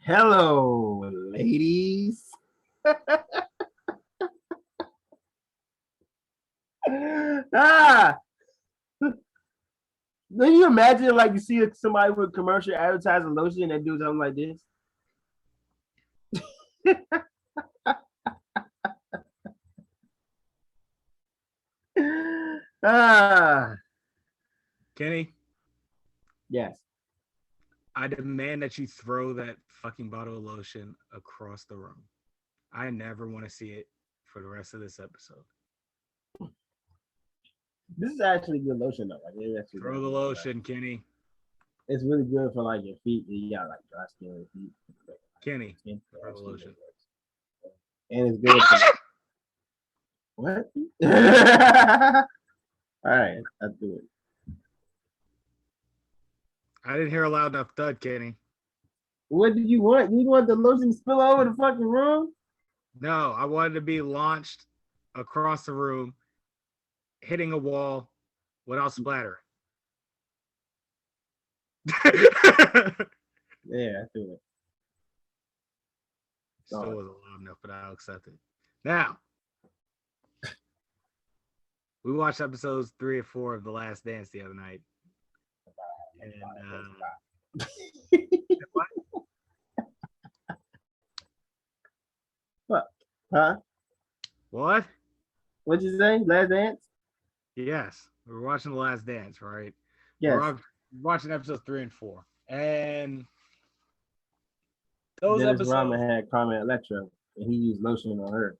Hello, ladies. ah, Can you imagine like you see somebody with commercial advertising lotion and do something like this? ah, Kenny, yes. I demand that you throw that fucking bottle of lotion across the room. I never want to see it for the rest of this episode. This is actually good lotion though. Like Throw the lotion, Kenny. It's really good for like your feet. You got like dry skin feet. Kenny, throw the lotion. And it's good. What? All right, I'll do it. I didn't hear a loud enough thud, Kenny. What did you want? You want the lotion to spill over the fucking room? No, I wanted to be launched across the room, hitting a wall without splattering. Yeah, I do it. Still wasn't loud enough, but I'll accept it. Now, we watched episodes 3 and 4 of The Last Dance the other night. And, what? Huh? What? What'd you say? Last Dance? Yes. We were watching The Last Dance, right? Yes. We're watching episodes 3 and 4. And those Dennis episodes... Rodman had Carmen Electra, and he used lotion on her.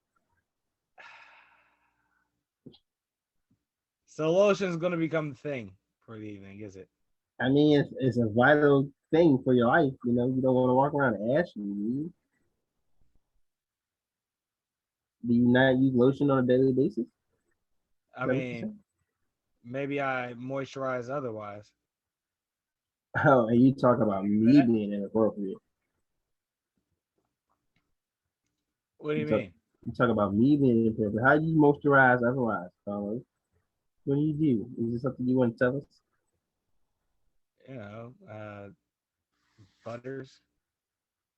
So lotion is going to become the thing for the evening, is it? I mean, it's a vital thing for your life. You know, you don't want to walk around ashy. Do you not use lotion on a daily basis? I mean, maybe I moisturize otherwise. Oh, and you talk about me being inappropriate. What do you mean? You talk about me being inappropriate. How do you moisturize otherwise, Carlos? What do you do? Is this something you want to tell us? You know, butters,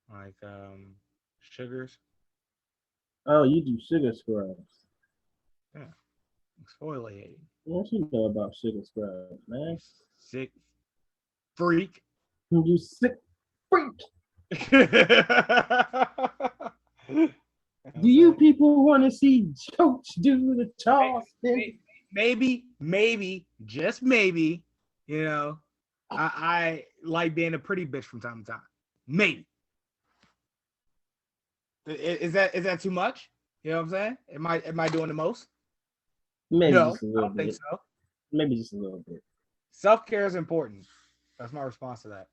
like sugars. Oh, you do sugar scrubs. Yeah, exfoliating. What you know about sugar scrubs, man? Sick freak. You sick freak. Do you people want to see jokes do the Charleston? Maybe, just maybe, you know, I like being a pretty bitch from time to time. Maybe. Is that too much? You know what I'm saying? Am I doing the most? Maybe No, just a I little don't bit. think so. Maybe just a little bit. Self-care is important. That's my response to that.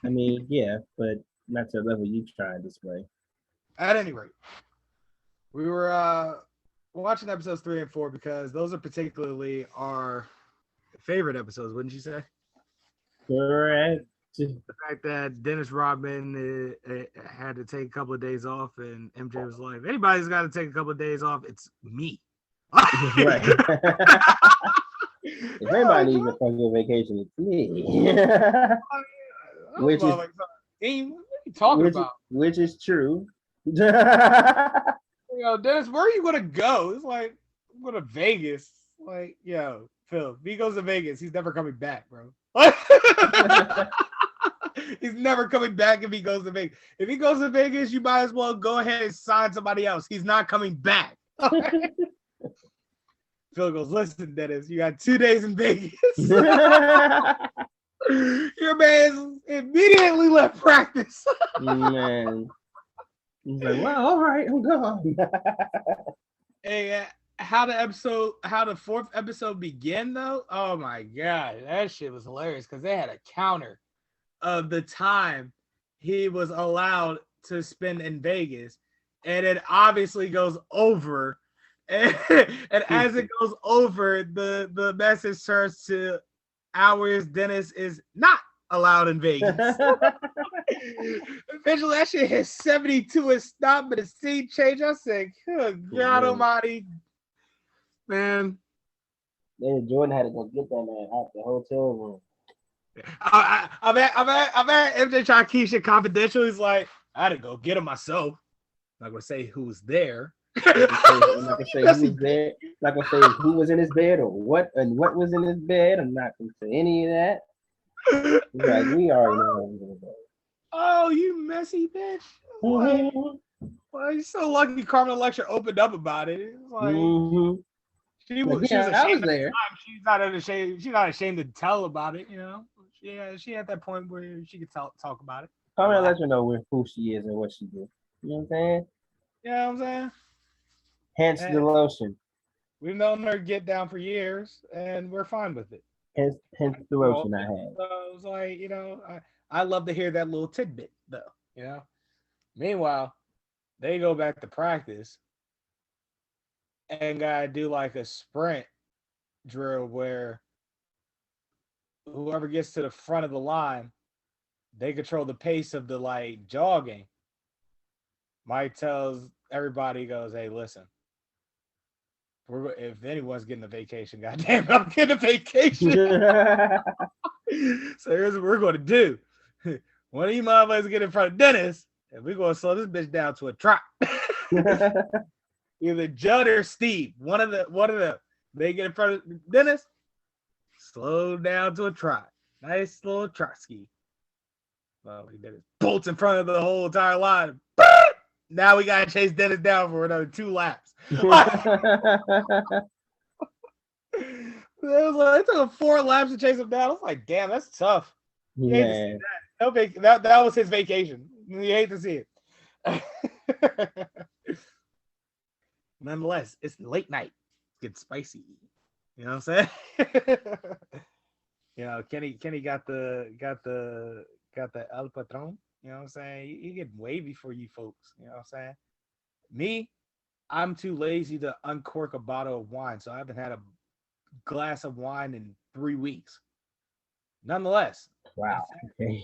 I mean, yeah, but not to the level you try and display. At any rate, we were watching episodes 3 and 4 because those are particularly our favorite episodes, wouldn't you say? Correct. The fact that Dennis Rodman had to take a couple of days off, and MJ was like, if anybody's got to take a couple of days off, it's me. Right. If anybody needs a fucking vacation, it's me. Which is what are you talking about? Which is true. Yo, Dennis, where are you gonna go? It's like, I'm going to Vegas. Like, yo, Phil, if he goes to Vegas, he's never coming back, bro. He's never coming back if he goes to Vegas. If he goes to Vegas, you might as well go ahead and sign somebody else. He's not coming back. Phil goes, listen, Dennis, you got 2 days in Vegas. Your man immediately left practice. Man. He's like, well, all right, I'm gone. Hey, how the fourth episode began though? Oh my god, that shit was hilarious because they had a counter of the time he was allowed to spend in Vegas, and it obviously goes over. And as it goes over, the message turns to hours Dennis is not allowed in Vegas. Eventually, that shit hit 72 and stopped, but the scene changed. I said, good God almighty, man. Then Jordan had to go get that man out the hotel room. I've had MJ try to keep shit confidential. He's like, I had to go get him myself. I'm not gonna say who was there. I'm not gonna say who was there. I'm not gonna say who was in his bed or what was in his bed. I'm not gonna say any of that. He's like, we already know what we're gonna go. Oh, you messy bitch! Like, well, you're so lucky. Carmen Electra opened up about it. It's like she was ashamed I was at the there. time. She's not ashamed. She's not ashamed to tell about it. You know, she at that point where she could talk about it. Carmen Electra know who she is and what she do. You know what I'm saying? You know what I'm saying? Hence the lotion. We've known her get down for years, and we're fine with it. Hence the lotion I had. So it was like, I love to hear that little tidbit, though. Meanwhile, they go back to practice and gotta do like a sprint drill where whoever gets to the front of the line, they control the pace of the like jogging. Mike tells everybody, he goes, "Hey, listen, if anyone's getting a vacation, goddamn, I'm getting a vacation." So here's what we're going to do. One of you motherfuckers get in front of Dennis, and we're going to slow this bitch down to a trot. Either Judd or Steve, one of them. They get in front of Dennis, slow down to a trot. Nice little trot ski. Well, Dennis bolts in front of the whole entire line. Now we got to chase Dennis down for another 2 laps. It took 4 laps to chase him down. I was like, damn, that's tough. You hate to see that. That was his vacation. You hate to see it. Nonetheless, it's late night. It's spicy. You know what I'm saying? Kenny got the El Patron. You know what I'm saying? He get wavy for you folks. You know what I'm saying? Me, I'm too lazy to uncork a bottle of wine, so I haven't had a glass of wine in 3 weeks. Nonetheless, wow. Okay.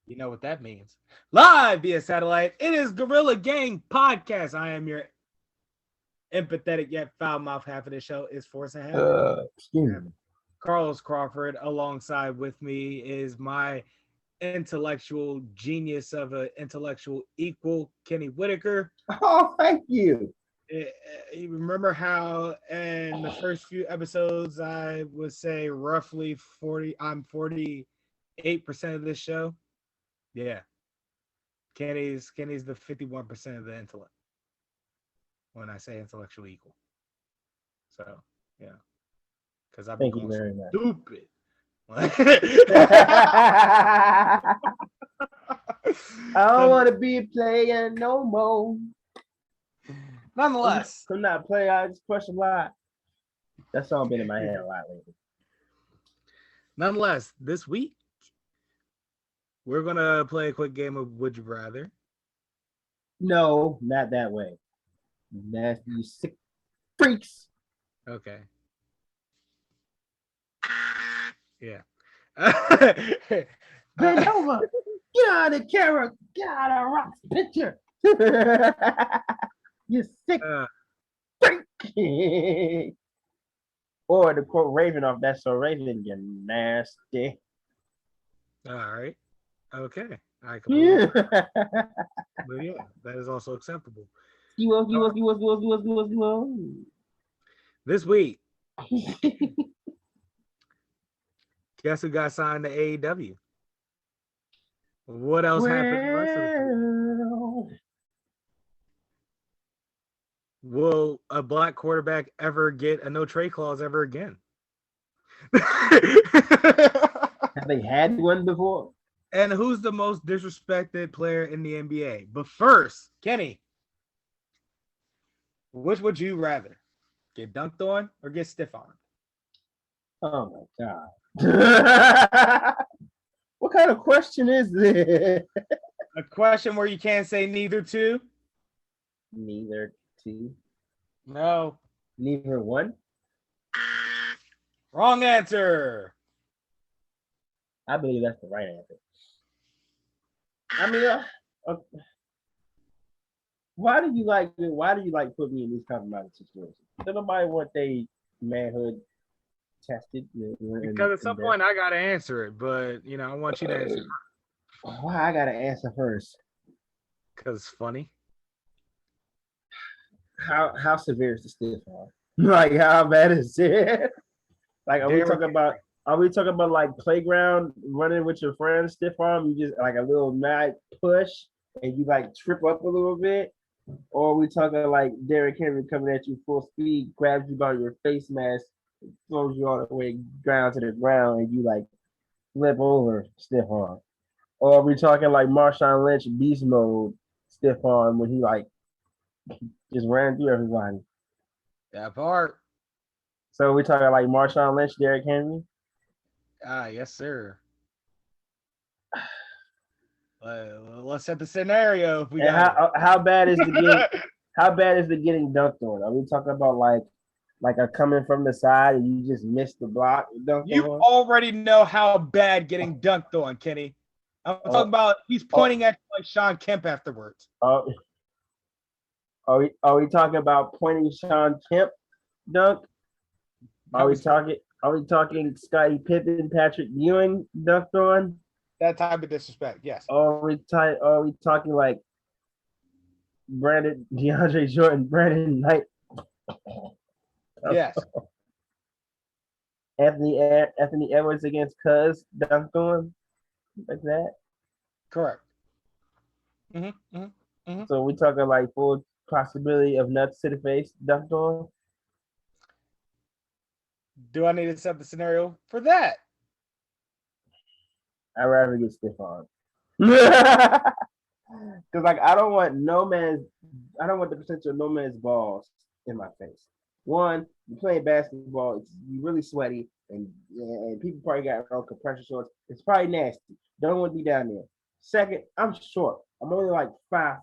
You know what that means. Live via satellite, it is Gorilla Gang Podcast. I am your empathetic yet foul mouth half of the show is Force and Half. Carlos Crawford, alongside with me is my intellectual genius of an intellectual equal, Kenny Whitaker. Oh, thank you. You remember how in the first few episodes I would say roughly 48% of this show? Yeah. Kenny's the 51% of the intellect when I say intellectual equal. So, yeah. Because I've been going stupid. I don't want to be a player no more. Nonetheless, I'm not playing. I just crush a lot. That song been in my head a lot lately. Nonetheless, this week we're gonna play a quick game of Would You Rather. No, not that way. Nasty, you sick freaks. Okay. Yeah. Bend over. Get out of the camera. Get out of Rock's picture. You sick freak. Or to quote Raven off That's So Raven, you nasty. All right. Okay. I Yeah. But yeah, that is also acceptable. This week, guess who got signed to AEW? What else happened? Will a black quarterback ever get a no trade clause ever again? Have they had one before? And who's the most disrespected player in the NBA? But first, Kenny, which would you rather? Get dunked on or get stiff armed? Oh my God. What kind of question is this? A question where you can't say neither two? Neither two. No. Neither one? Wrong answer. I believe that's the right answer. I mean, why do you like put me in these compromising situations? Does nobody want their manhood tested. Because at some point I gotta answer it, but I want you to answer it Why I gotta answer first? because it's funny. How severe is the stiff arm? Like how bad is it? Like are we talking about like playground running with your friends stiff arm? You just like a little mad push and you like trip up a little bit, or are we talking like Derrick Henry coming at you full speed, grabs you by your face mask, throws you all the way down to the ground, and you like flip over stiff arm? Or are we talking like Marshawn Lynch beast mode stiff arm when he like just ran through everybody? That part. So we talking like Marshawn Lynch, Derrick Henry? Yes, sir. Let's set the scenario. If we And got how bad is the getting dunked on? Are we talking about like a coming from the side and you just missed the block? You already know how bad getting dunked on, Kenny. I'm talking about he's pointing at you like Sean Kemp afterwards. Are we talking about pointing Sean Kemp dunk? Are we talking Scottie Pippen, Patrick Ewing dunked on? That type of disrespect, yes. Are we talking like DeAndre Jordan, Brandon Knight? Yes. Anthony Edwards against Cuz dunked on? Like that? Correct. So we talking like full possibility of nuts to the face dunked on? Do I need to set the scenario for that? I'd rather get stiff arm. Because like I don't want the potential of no man's balls in my face. One, you're playing basketball, you're really sweaty, and people probably got on compression shorts. It's probably nasty. Don't want to be down there. Second, I'm short. I'm only like 5'6".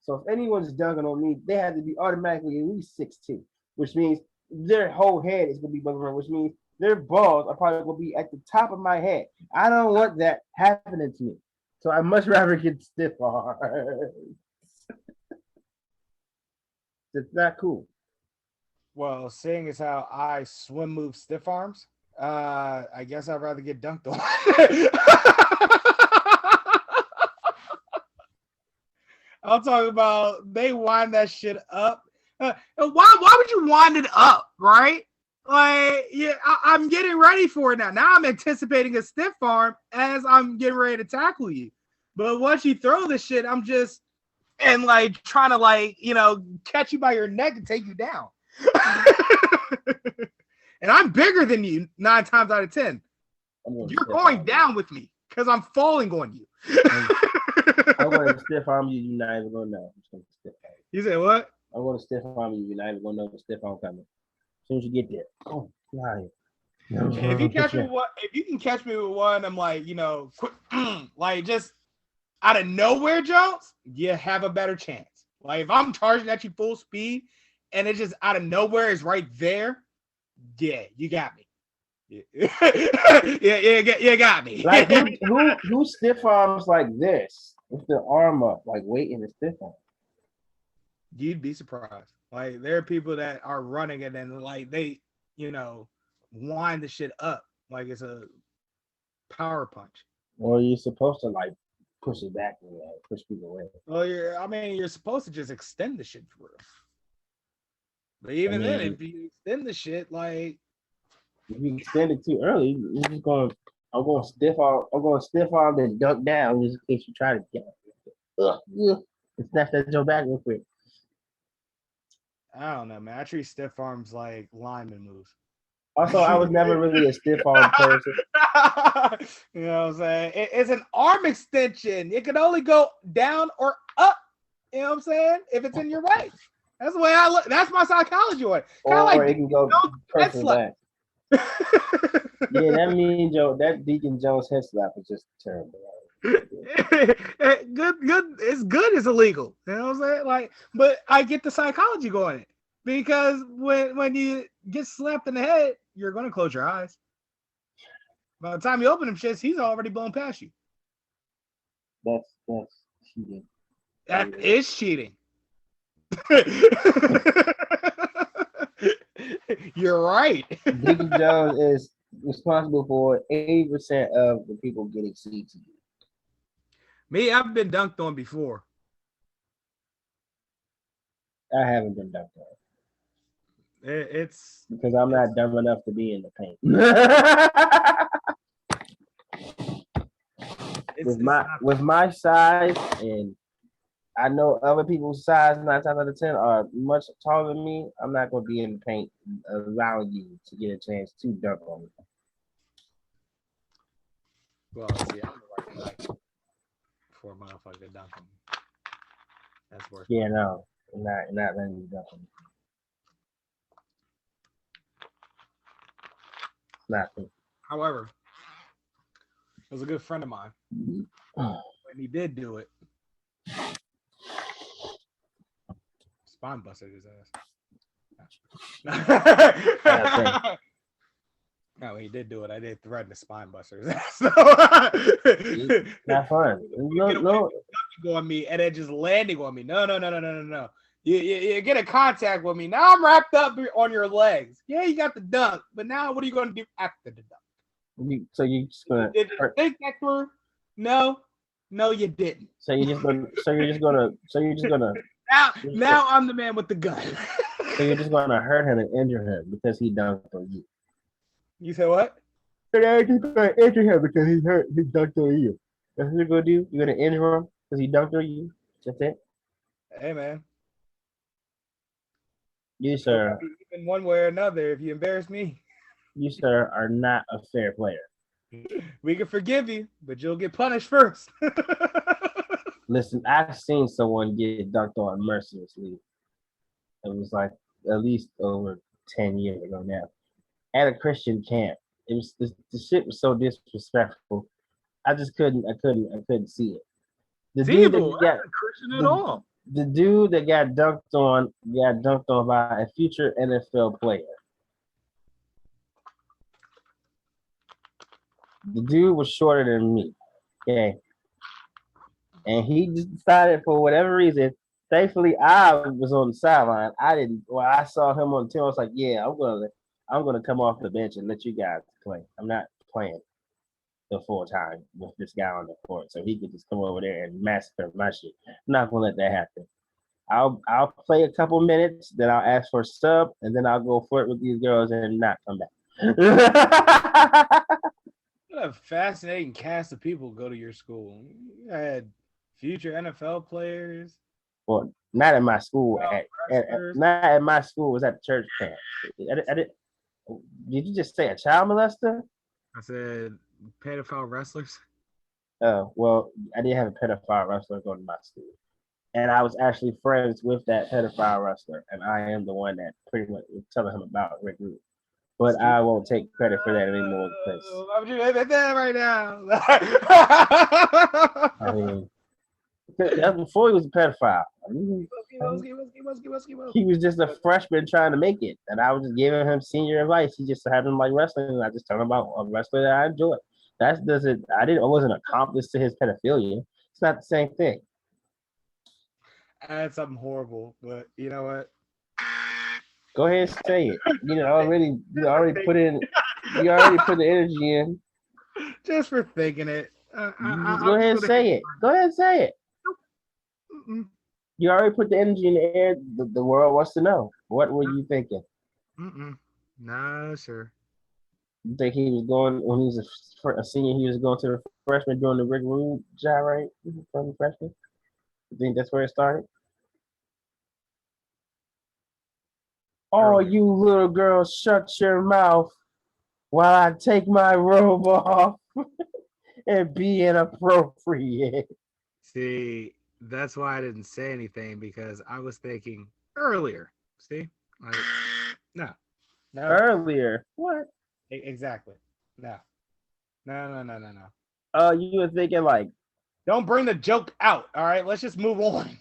So if anyone's dunking on me, they have to be automatically at least 6'2", which means their whole head is gonna be buzzing around, which means their balls are probably gonna be at the top of my head. I don't want that happening to me. So I much rather get stiff arms. It's not cool. Well, seeing as how I swim move stiff arms, I guess I'd rather get dunked on. I'll talk about they wind that shit up. Why would you wind it up, right? Like, yeah, I'm getting ready for it now. Now I'm anticipating a stiff arm as I'm getting ready to tackle you. But once you throw this shit, I'm just like trying to catch you by your neck and take you down. And I'm bigger than you 9 times out of 10. You're going down with me because I'm falling on you. I'm going to stiff arm you. You're not even going to know. I'm just going to stiff arm you. You said what? I'm going to stiff arm you. You're not even going to know the stiff arm coming. As soon as you get there, oh, fly. If you can catch me with one, I'm like, quick, like just out of nowhere, Jones, you have a better chance. Like if I'm charging at you full speed and it just out of nowhere is right there, yeah, you got me. You got me. Like who stiff arms like this with the arm up, like waiting to stiff arm? You'd be surprised. Like there are people that are running and then like they, wind the shit up like it's a power punch. Well, you're supposed to like push it back and push people away. Well, you're supposed to just extend the shit for real. But even then, if you extend the shit, like if you extend it too early, you're just going. I'm going stiff arm, then dunk down just in case you try to get it. Snatch that Joe back real quick. I don't know, man. I treat stiff arms like lineman moves. Also, I was never really a stiff arm person. You know what I'm saying? It's an arm extension. It can only go down or up. You know what I'm saying? If it's in your way. That's the way I look. That's my psychology on it. Or like it can go person back. Yeah, that Deacon Jones head slap is just terrible. Good. It's good. It's illegal. You know what I'm saying? Like, but I get the psychology going because when you get slapped in the head, you're gonna close your eyes. By the time you open them shits, he's already blown past you. That's cheating. That is cheating. You're right. Dickie Jones is responsible for 80% of the people getting CTE. Me, I've been dunked on before. I haven't been dunked on It's because I'm not dumb enough to be in the paint. with my size, and I know other people's size 9 times out of 10 are much taller than me. I'm not going to be in the paint allowing you to get a chance to dunk on me. Well, see, I'm the right height for a motherfucker to dunk on me. That's worse. Yeah, no, not letting you dunk on me. Nothing. However, it was a good friend of mine. When he did do it, spine busted his ass. No, he did do it. I did threaten the spine buster his ass. So, not fun. No. On me and then just landing on me. No. You get a contact with me. Now I'm wrapped up on your legs. Yeah, you got the dunk, but now what are you going to do after the dunk? So you just gonna did you think that through? No, you didn't. So you're just gonna. Now I'm the man with the gun. So you're just gonna hurt him and injure him because he dunked on you. You said what? You're just gonna injure him because he dunked on you. That's what you're gonna do. You're gonna injure him because he dunked on you. That's it. Hey man. You sir. In one way or another, if you embarrass me. You sir are not a fair player. We can forgive you, but you'll get punished first. Listen, I've seen someone get dunked on mercilessly. It was like at least over 10 years ago now. At a Christian camp. It was the shit was so disrespectful. I just couldn't see it. The dude that got Christian at all. The dude that got dunked on by a future NFL player. The dude was shorter than me. Okay. And he just decided for whatever reason. Thankfully, I was on the sideline. I saw him on the team. I was like, yeah, I'm gonna come off the bench and let you guys play. I'm not playing the full time with this guy on the court. So he could just come over there and massacre my shit. I'm not gonna let that happen. I'll play a couple minutes, then I'll ask for a sub, and then I'll go flirt with these girls and not come back. What a fascinating cast of people go to your school. You had future NFL players. Well, not at my school. Not at my school. It was at the church camp. Did you just say a child molester? I said pedophile wrestlers. Oh, well, I did have a pedophile wrestler go to my school. And I was actually friends with that pedophile wrestler. And I am the one that pretty much was telling him about Rick Root. But I won't take credit for that anymore. I'm just at that right now. I mean, that's before he was a pedophile. He was just a freshman trying to make it. And I was just giving him senior advice. He just had him like wrestling. And I just told him about a wrestler that I enjoy. I wasn't an accomplice to his pedophilia. It's not the same thing. I had something horrible, but you know what? Go ahead and say it. You already put the energy in. Just for thinking it. Go ahead and say it. Go ahead and say it. You already put the energy in the air. The world wants to know. What were you thinking? Nah, sure. You think he was going when he was a senior? He was going to the freshman doing the Rick Rude job, right? From the freshman. You think that's where it started? Oh, you little girl, shut your mouth while I take my robe off and be inappropriate. See, that's why I didn't say anything, because I was thinking earlier. See? Like, no. Earlier? What? Exactly. No. You were thinking like... Don't bring the joke out, all right? Let's just move on.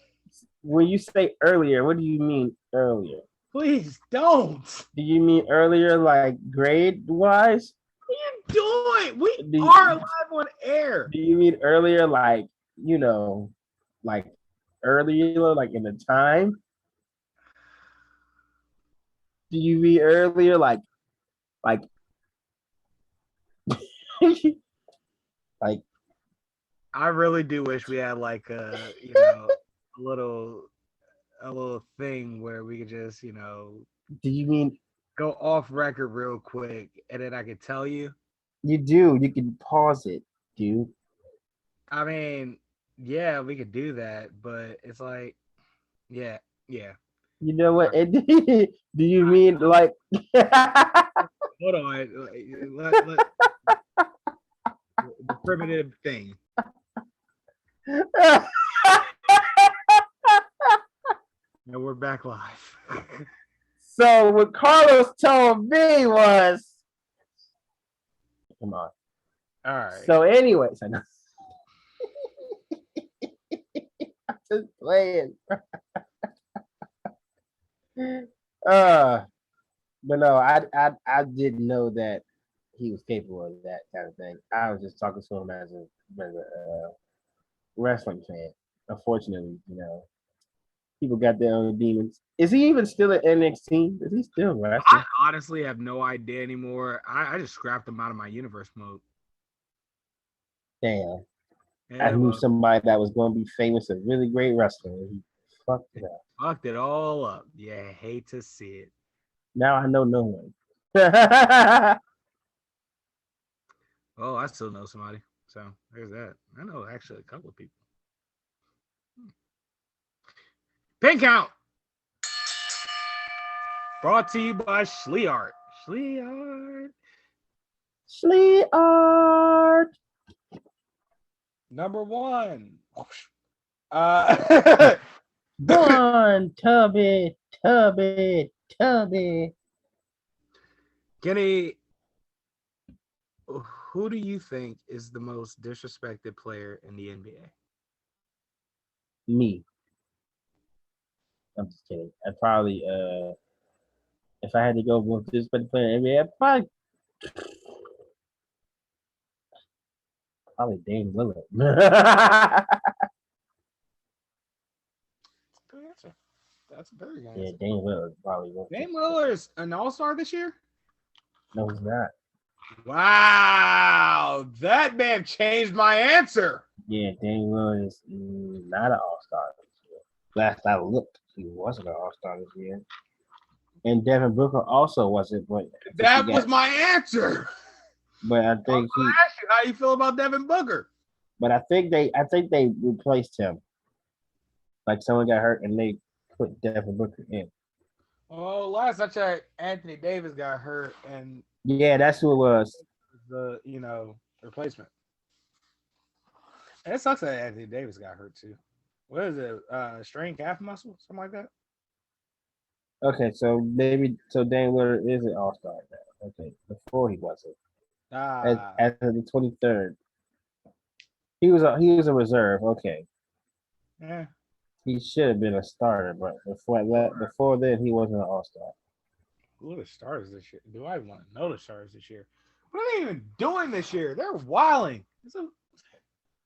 When you say earlier, what do you mean earlier? Please don't. Do you mean earlier, like grade-wise? What are you doing? We are live on air. Do you mean earlier, like, like earlier, like in the time? Do you mean earlier? Like like I really do wish we had like a little thing where we could just, do you mean go off record real quick and then I could tell you. you do? You can pause it, dude. I mean, yeah, we could do that, but it's like, yeah, yeah. You know All what? right. Do you mean like Hold on. Let the primitive thing. And we're back live. So what Carlos told me was come on. All right. So anyways, I know. I'm just playing. But no, I didn't know that he was capable of that kind of thing. I was just talking to him as a wrestling fan. Unfortunately, people got their own demons. Is he even still at NXT? Is he still wrestling? I honestly have no idea anymore. I just scrapped him out of my universe mode. Damn. Yeah, I knew somebody that was going to be famous, a really great wrestler. And he fucked it up. Fucked it all up. Yeah, hate to see it. Now I know no one. Oh, I still know somebody. So there's that. I know actually a couple of people. Pin count. Brought to you by Schleart. Schleart. Number one. One, Tubby. Kenny, who do you think is the most disrespected player in the NBA? Me. I'm just kidding. I'd probably, if I had to go with disrespected player in the NBA, I'd probably Dame Lillard. That's a very good Yeah, answer. Dame Lillard probably won't. Dame Lillard's an all-star this year? No, he's not. Wow, that man changed my answer. Yeah, Dame Lillard is not an all-star this year. Last I looked, he wasn't an all-star this year. And Devin Booker also wasn't, but that was my answer. But I think I asked you how you feel about Devin Booker. But I think they replaced him. Like someone got hurt and they put Devin Booker in. Oh, last I checked, Anthony Davis got hurt, and yeah, that's who it was. The replacement. And it sucks that Anthony Davis got hurt too. What is it? Strained calf muscle, something like that. Okay, so Dame Lillard is an all-star now. Okay, before he wasn't. As of the 23rd, he was a reserve. Okay. Yeah. He should have been a starter, but before then, he wasn't an all-star. Who are the starters this year? Do I want to know the starters this year? What are they even doing this year? They're wilding.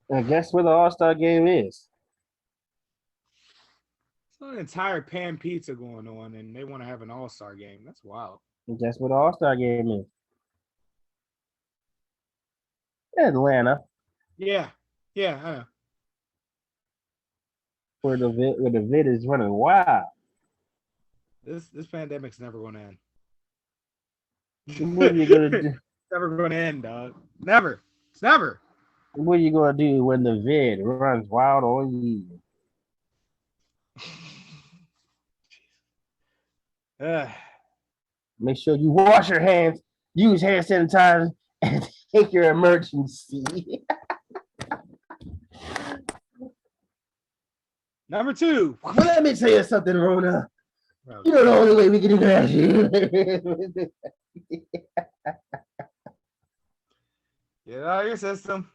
And guess where the all-star game is? It's an entire pan pizza going on, and they want to have an all-star game. That's wild. And guess where the all-star game is? Atlanta. Yeah, I know. Where the vid is running wild. This pandemic's never going to end. What are you gonna do? It's never going to end, dog. Never. It's never. What are you gonna do when the vid runs wild on you? Make sure you wash your hands, use hand sanitizer, and take your emergency. Number two. Well, let me tell you something, Rona. Okay. You know the only way we can do that. Get out of your system.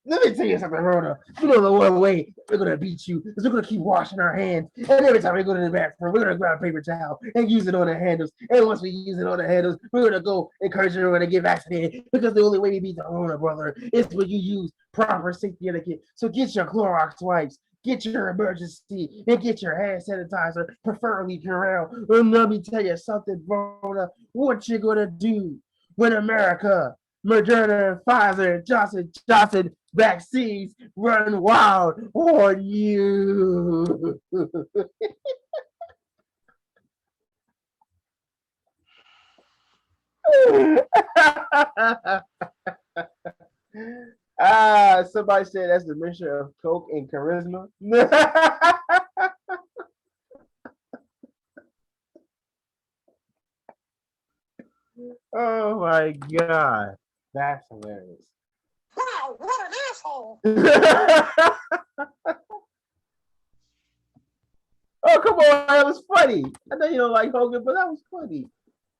Let me tell you something, Rhoda. You know the one way we're gonna beat you is we're gonna keep washing our hands, and every time we go to the bathroom, we're gonna grab a paper towel and use it on the handles. And once we use it on the handles, we're gonna go encourage everyone to get vaccinated because the only way we beat the corona, brother, is when you use proper safety etiquette. So get your Clorox wipes, get your emergency, and get your hand sanitizer, preferably Purell. And let me tell you something, Rhoda. What you gonna do when America, Moderna, and Pfizer, Johnson vaccines run wild on you? Somebody said that's the mixture of coke and charisma. Oh my god, that's hilarious. Wow, what an asshole! Oh, come on, that was funny. I know you don't like Hogan, but that was funny.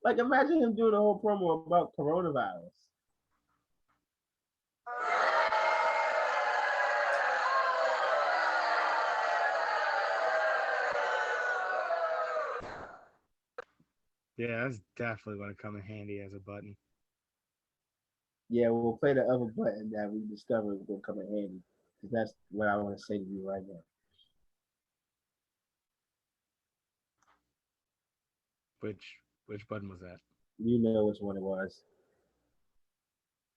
Like, imagine him doing a whole promo about coronavirus. Yeah, that's definitely going to come in handy as a button. Yeah, we'll play the other button that we discovered will come in handy. Because that's what I want to say to you right now. Which button was that? You know which one it was.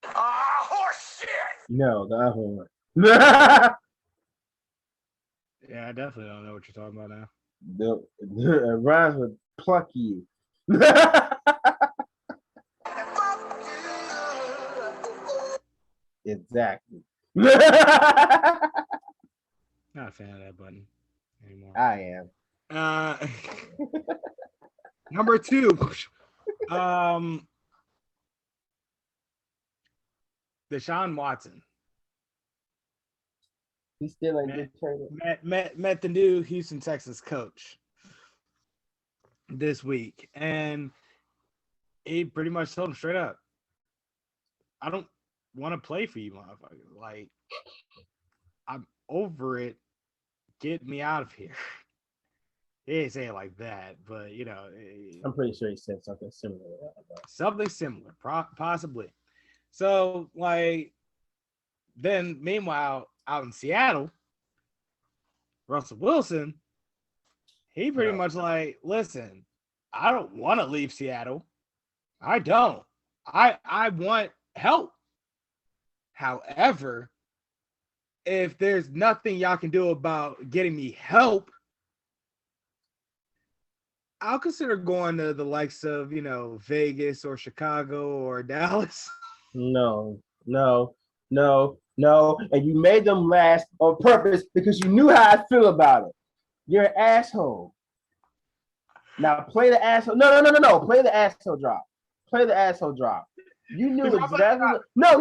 Horse shit! No, the other one. Yeah, I definitely don't know what you're talking about now. It rhymes with pluck you. Exactly. Not a fan of that button anymore. I am. Number 2. Deshaun Watson. He still ain't get traded. Met the new Houston Texans coach this week, and he pretty much told him straight up, I don't want to play for you, motherfucker. Like, I'm over it. Get me out of here. He didn't say it like that, but, you know. I'm pretty sure he said something similar to that. Something similar, possibly. So, like, then meanwhile, out in Seattle, Russell Wilson, he pretty much like, listen, I don't want to leave Seattle. I don't. I want help. However, if there's nothing y'all can do about getting me help, I'll consider going to the likes of, Vegas or Chicago or Dallas. No. And you made them last on purpose because you knew how I feel about it. You're an asshole. Now play the asshole. No. Play the asshole drop. Play the asshole drop. You knew exactly what. No.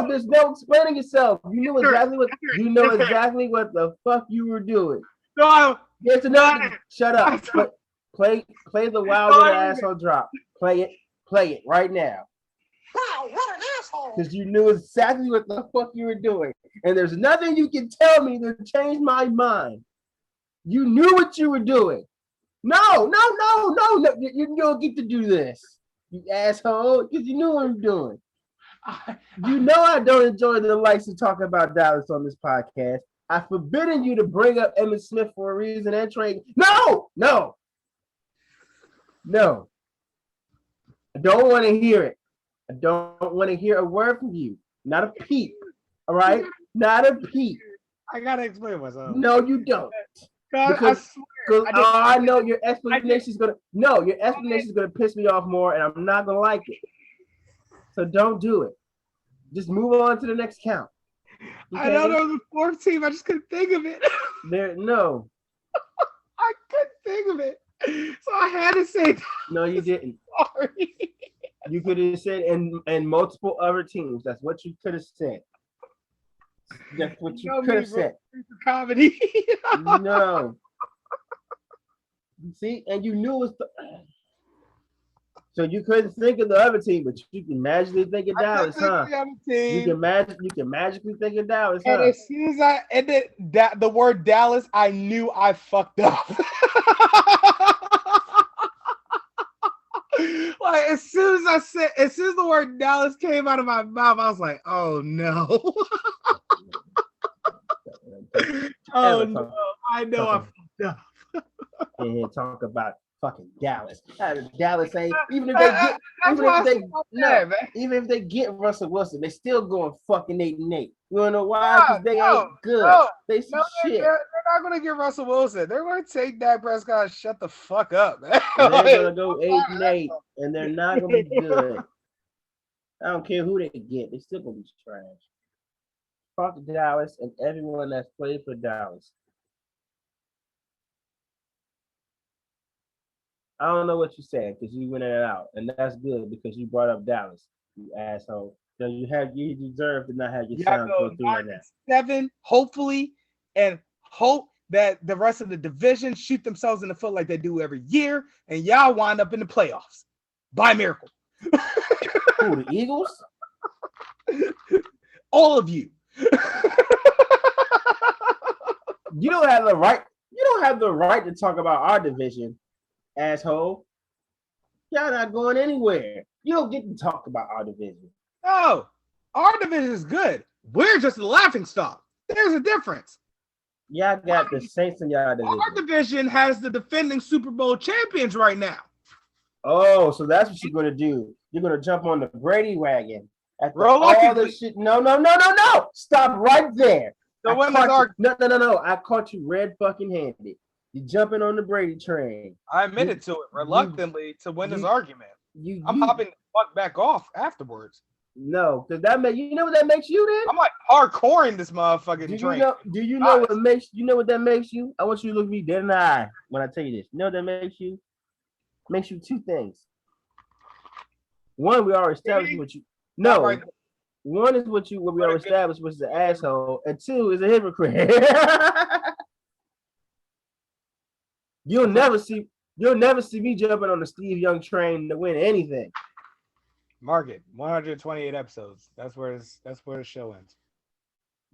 There's no explaining yourself. You knew exactly what the fuck you were doing. No. Yes or no? Shut up. Play the wild little asshole drop. Play it right now. Wow, what an asshole! Because you knew exactly what the fuck you were doing. And there's nothing you can tell me to change my mind. You knew what you were doing. No. You don't get to do this, you asshole, because you knew what I'm doing. You know I don't enjoy the likes of talking about Dallas on this podcast. I've forbidden you to bring up Emmitt Smith for a reason and trade. No. I don't want to hear it. I don't want to hear a word from you. Not a peep. All right? Not a peep. I gotta explain myself. No, you don't. God, Because I swear. I know your explanation is gonna piss me off more, and I'm not gonna like it. So don't do it. Just move on to the next count. Okay? I know there was a fourth team. I just couldn't think of it. No. I couldn't think of it. So I had to say that. No, you didn't. Sorry. You could have said and multiple other teams. That's what you could have said. That's what you could have said. Comedy. No. See, and you knew it was. So you couldn't think of the other team, but you can magically think of Dallas, huh? You can magically think of Dallas, And huh? as soon as I ended the word Dallas, I knew I fucked up. Like as soon as the word Dallas came out of my mouth, I was like, "Oh no, oh no, I know I fucked up." And here talk about fucking Dallas. Dallas ain't even if they get Russell Wilson, they still going fucking 8-8. You wanna know why? Because they ain't good. They some shit. They're not gonna get Russell Wilson. They're gonna take Dak Prescott and shut the fuck up, man. They're gonna go 8-8, and they're not gonna be good. I don't care who they get, they still gonna be trash. Fuck Dallas and everyone that's played for Dallas. I don't know what you said because you went it out, and that's good because you brought up Dallas, you asshole. So you deserve to not have your sound go through like that. 7, hopefully, and hope that the rest of the division shoot themselves in the foot like they do every year, and y'all wind up in the playoffs by miracle. Who, the Eagles? All of you. You don't have the right. You don't have the right to talk about our division, asshole. Y'all not going anywhere. You don't get to talk about our division. No, our division is good. We're just a laughing stock. There's a difference. Y'all got the Saints in y'all division. Our division has the defending Super Bowl champions right now. Oh, so that's what you're gonna do. You're gonna jump on the Brady wagon. After all this shit. No. Stop right there. So No. I caught you red fucking handed. You jumping on the Brady train. I admitted to it reluctantly to win this argument. I'm hopping the fuck back off afterwards. No, because that makes you know what that makes you then? I'm like hardcoring this motherfucking train. Do you know what makes you know what that makes you? I want you to look me dead in the eye when I tell you this. You know what that makes you? Makes you two things. One, we already established what you one is what we already established, which is an asshole, and two is a hypocrite. You'll never see me jumping on the Steve Young train to win anything. Mark it. 128 episodes. That's where the show ends.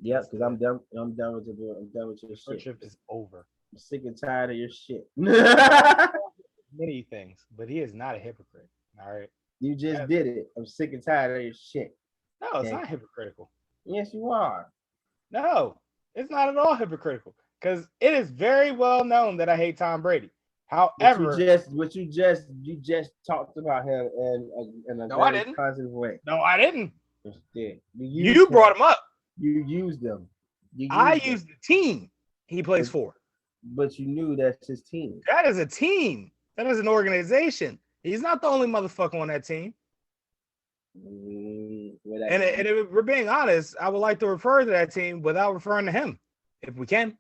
Yep, because I'm done with your shit. Friendship is over. I'm sick and tired of your shit. Many things, but he is not a hypocrite. All right. You just did it. I'm sick and tired of your shit. No, it's not hypocritical. Yes, you are. No, it's not at all hypocritical. Because it is very well known that I hate Tom Brady. However, you just talked about him in a very positive way. No, I didn't. Yes, you did. You brought him up. You used them. I used the team he plays for. But you knew that's his team. That is a team. That is an organization. He's not the only motherfucker on that team. And if we're being honest, I would like to refer to that team without referring to him, if we can.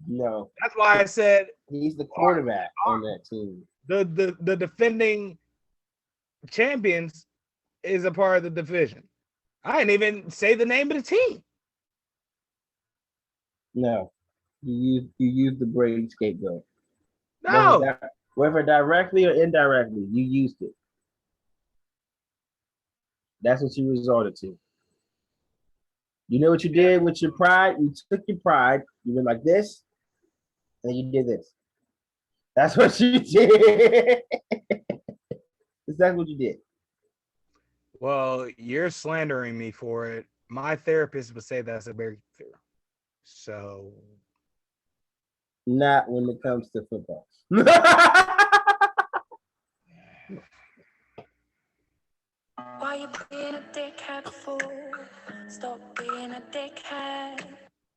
No. That's why I said he's the quarterback on that team. The defending champions is a part of the division. I didn't even say the name of the team. No. You used the Brady scapegoat. No. Whether directly or indirectly, you used it. That's what you resorted to. You know what you did with your pride? You took your pride, you went like this, and you did this. That's what you did. That's what you did. Well, you're slandering me for it. My therapist would say that's a very fair. So. Not when it comes to football. Why you being a dickhead fool? Stop being a dickhead.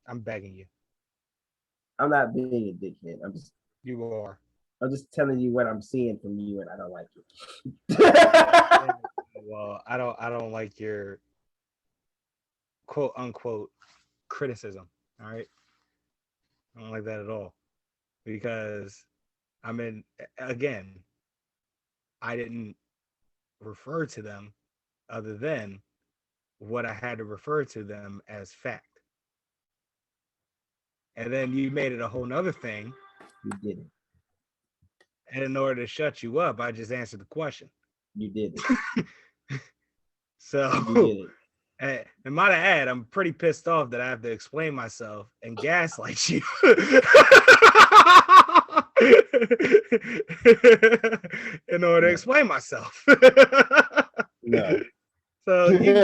I'm begging you. I'm not being a dickhead. You are. I'm just telling you what I'm seeing from you, and I don't like it. Well, I don't like your quote unquote criticism. All right. I don't like that at all. Because again, I didn't refer to them other than what I had to refer to them as fact. And then you made it a whole nother thing. You didn't. And in order to shut you up, I just answered the question. You did it. So You did it. and might I add, I'm pretty pissed off that I have to explain myself and gaslight you in order to explain myself. No. So you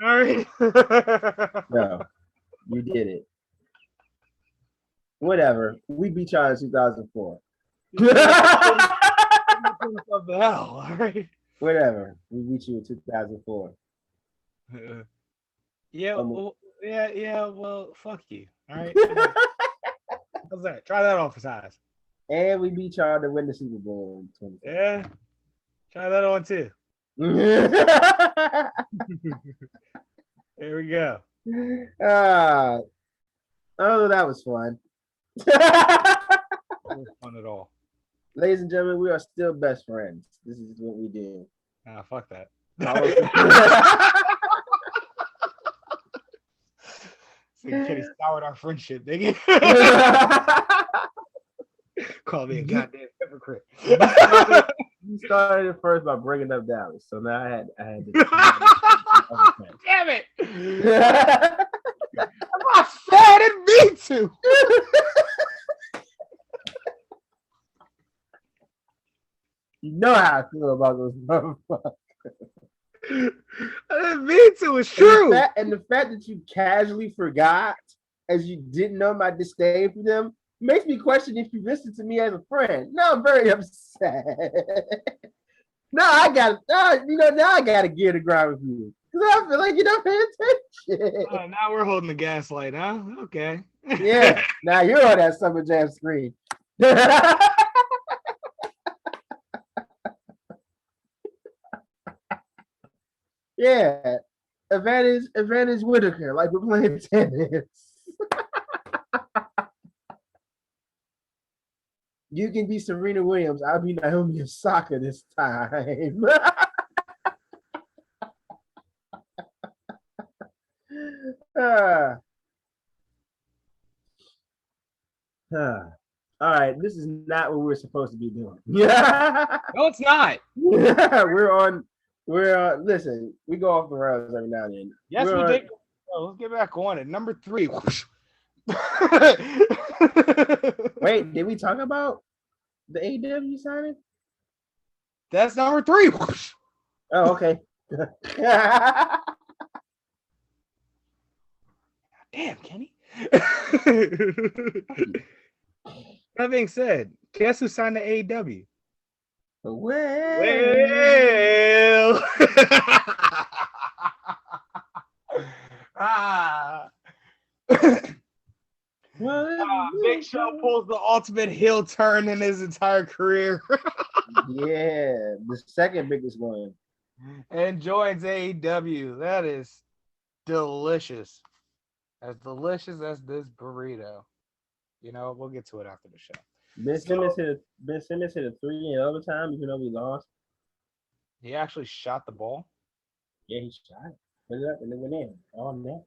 all right. No. You did it. Whatever. We beat y'all in 2004. What the hell? All right. Whatever. We beat you in 2004. Yeah, well, fuck you. All right. How's that? Try that on for size. And we beat y'all to win the Super Bowl in 2020. Yeah. Try that on too. There we go. Oh, that was fun. Not fun at all. Ladies and gentlemen, we are still best friends. This is what we do. Ah, fuck that. So Kenny soured our friendship, nigga. Call me a goddamn hypocrite. You started it first by bringing up Dallas, so now I had to. Damn it! I'm not sad at me too. You know how I feel about those motherfuckers. I didn't mean to. It's true. And the fact that you casually forgot, as you didn't know my disdain for them, makes me question if you listened to me as a friend. Now I'm very upset. Now I got to get the ground with you because I feel like you don't pay attention. Now we're holding the gaslight, huh? Okay. Yeah. Now you're on that Summer Jam screen. Yeah. Advantage Whitaker, like we're playing tennis. You can be Serena Williams. I'll be Naomi Osaka this time. All right, this is not what we're supposed to be doing. No, it's not. Listen, we go off the rails every now and then. Yes, we did. Oh, let's get back on it. Number 3. Wait, did we talk about the AEW signing? That's number 3. Oh, okay. Damn, Kenny. That being said, guess who signed to AEW? Well. Big Show pulls the ultimate heel turn in his entire career. Yeah, the second biggest one. And joins AEW. That is delicious. As delicious as this burrito. You know, we'll get to it after the show. Ben Simmons hit a 3 in overtime, even though we lost. He actually shot the ball. Yeah, he shot it. Put it up and it went in. Oh man.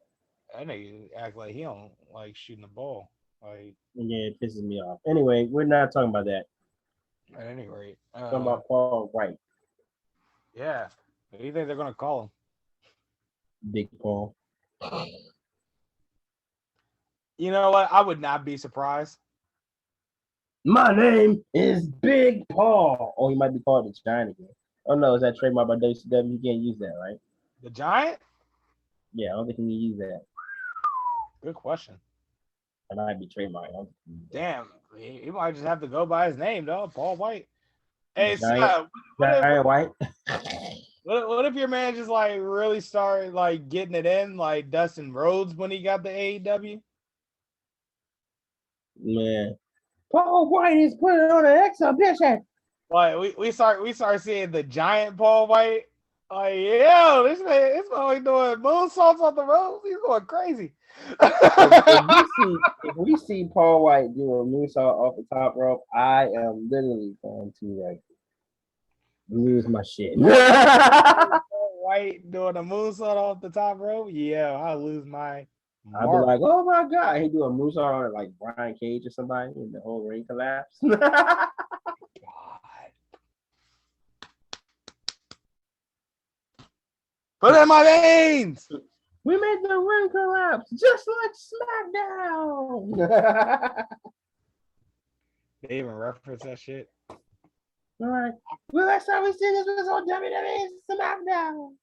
I know you act like he don't like shooting the ball. Like, yeah, it pisses me off. Anyway, we're not talking about that. At any rate, talking about Paul White. Yeah. What do you think they're gonna call him? Big Paul. You know what? I would not be surprised. My name is Big Paul. Oh, he might be called the Giant again. Oh no, is that trademark by WCW? You can't use that, right? The Giant? Yeah, I don't think he can use that. Good question. It might be trademark. Damn, he might just have to go by his name, though. Paul White. Hey, Giant White. What if your man just like really started like getting it in like Dustin Rhodes when he got the AEW? Man, Paul White is putting on an exhibition. Like we start seeing the Giant Paul White. Like, yo, this man doing moonsaults off the ropes. He's going crazy. if we see Paul White do a moonsault off the top rope, I am literally going to like lose my shit. Paul White doing a moonsault off the top rope, yeah, I'll lose my. I'll be like, oh my god, he do a moonsault on like Brian Cage or somebody, and the whole ring collapse. Put it in my veins. We made the ring collapse just like SmackDown. They even reference that shit. All right. Well, last time we seen this was on WWE SmackDown.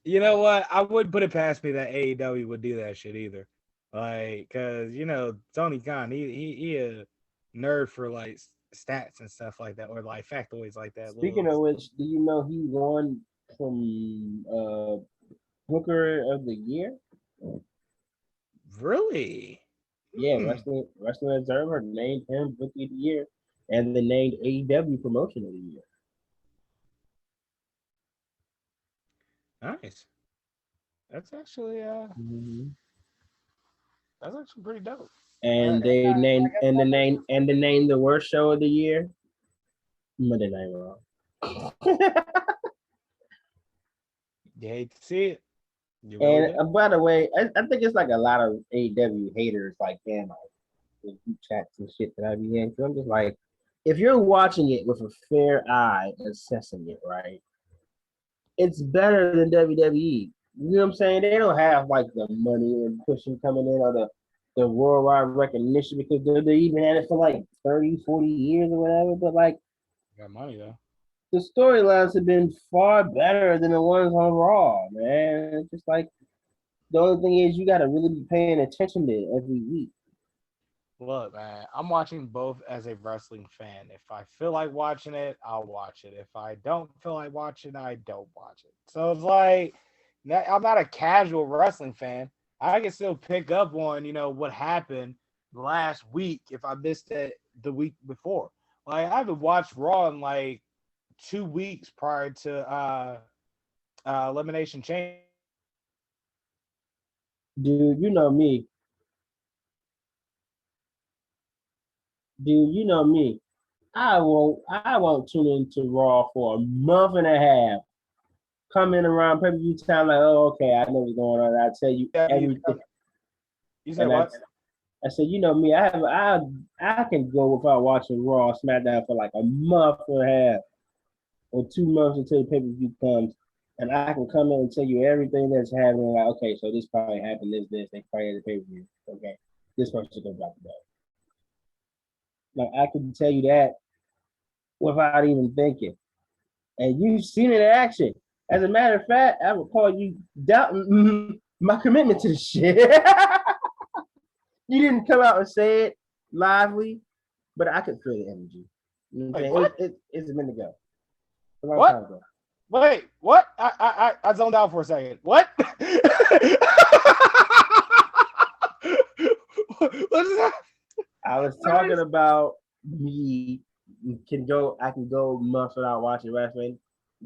You know what? I wouldn't put it past me that AEW would do that shit either. Like, cause Tony Khan, he a nerd for like stats and stuff like that, or like factoids like that. Speaking of which, do you know he won from Booker of the Year? Really? Yeah, Wrestling Observer named him Booker of the Year, and then named AEW Promotion of the Year. Nice. That's actually that's actually pretty dope. And they named the worst show of the year, Monday Night Raw. You hate to see it. And by the way, I think it's like a lot of AEW haters, like damn, like the group chats and shit that I be in. So I'm just like, if you're watching it with a fair eye, assessing it right, it's better than WWE. You know what I'm saying? They don't have like the money and pushing coming in, or the worldwide recognition, because they're even at it for like 30, 40 years or whatever. But like, got money though. the storylines have been far better than the ones on Raw, man. It's just like, the only thing is you got to really be paying attention to it every week. Look, man, I'm watching both as a wrestling fan. If I feel like watching it, I'll watch it. If I don't feel like watching, I don't watch it. So it's like, I'm not a casual wrestling fan. I can still pick up on, what happened last week if I missed it the week before. Like, I haven't watched Raw in like 2 weeks prior to Elimination Chamber. Dude, you know me. Dude, you know me. I won't tune into Raw for a month and a half. Come in around pay-per-view time, like, oh, okay, I know what's going on. I'll tell you everything. You said And what? I said, you know me, I can go without watching Raw SmackDown for like a month and a half or 2 months until the pay-per-view comes. And I can come in and tell you everything that's happening. Like, okay, so this probably happened, this, they probably had the pay-per-view. Okay. This person's gonna drop the belt. Like, I can tell you that without even thinking. And you've seen it in action. As a matter of fact, I would call you doubting my commitment to the shit. You didn't come out and say it lively, but I could feel the energy. You know what I'm saying? It's a minute ago. A long time ago. Wait, what? I zoned out for a second. What? What is that? I was talking about me I can go months without watching wrestling,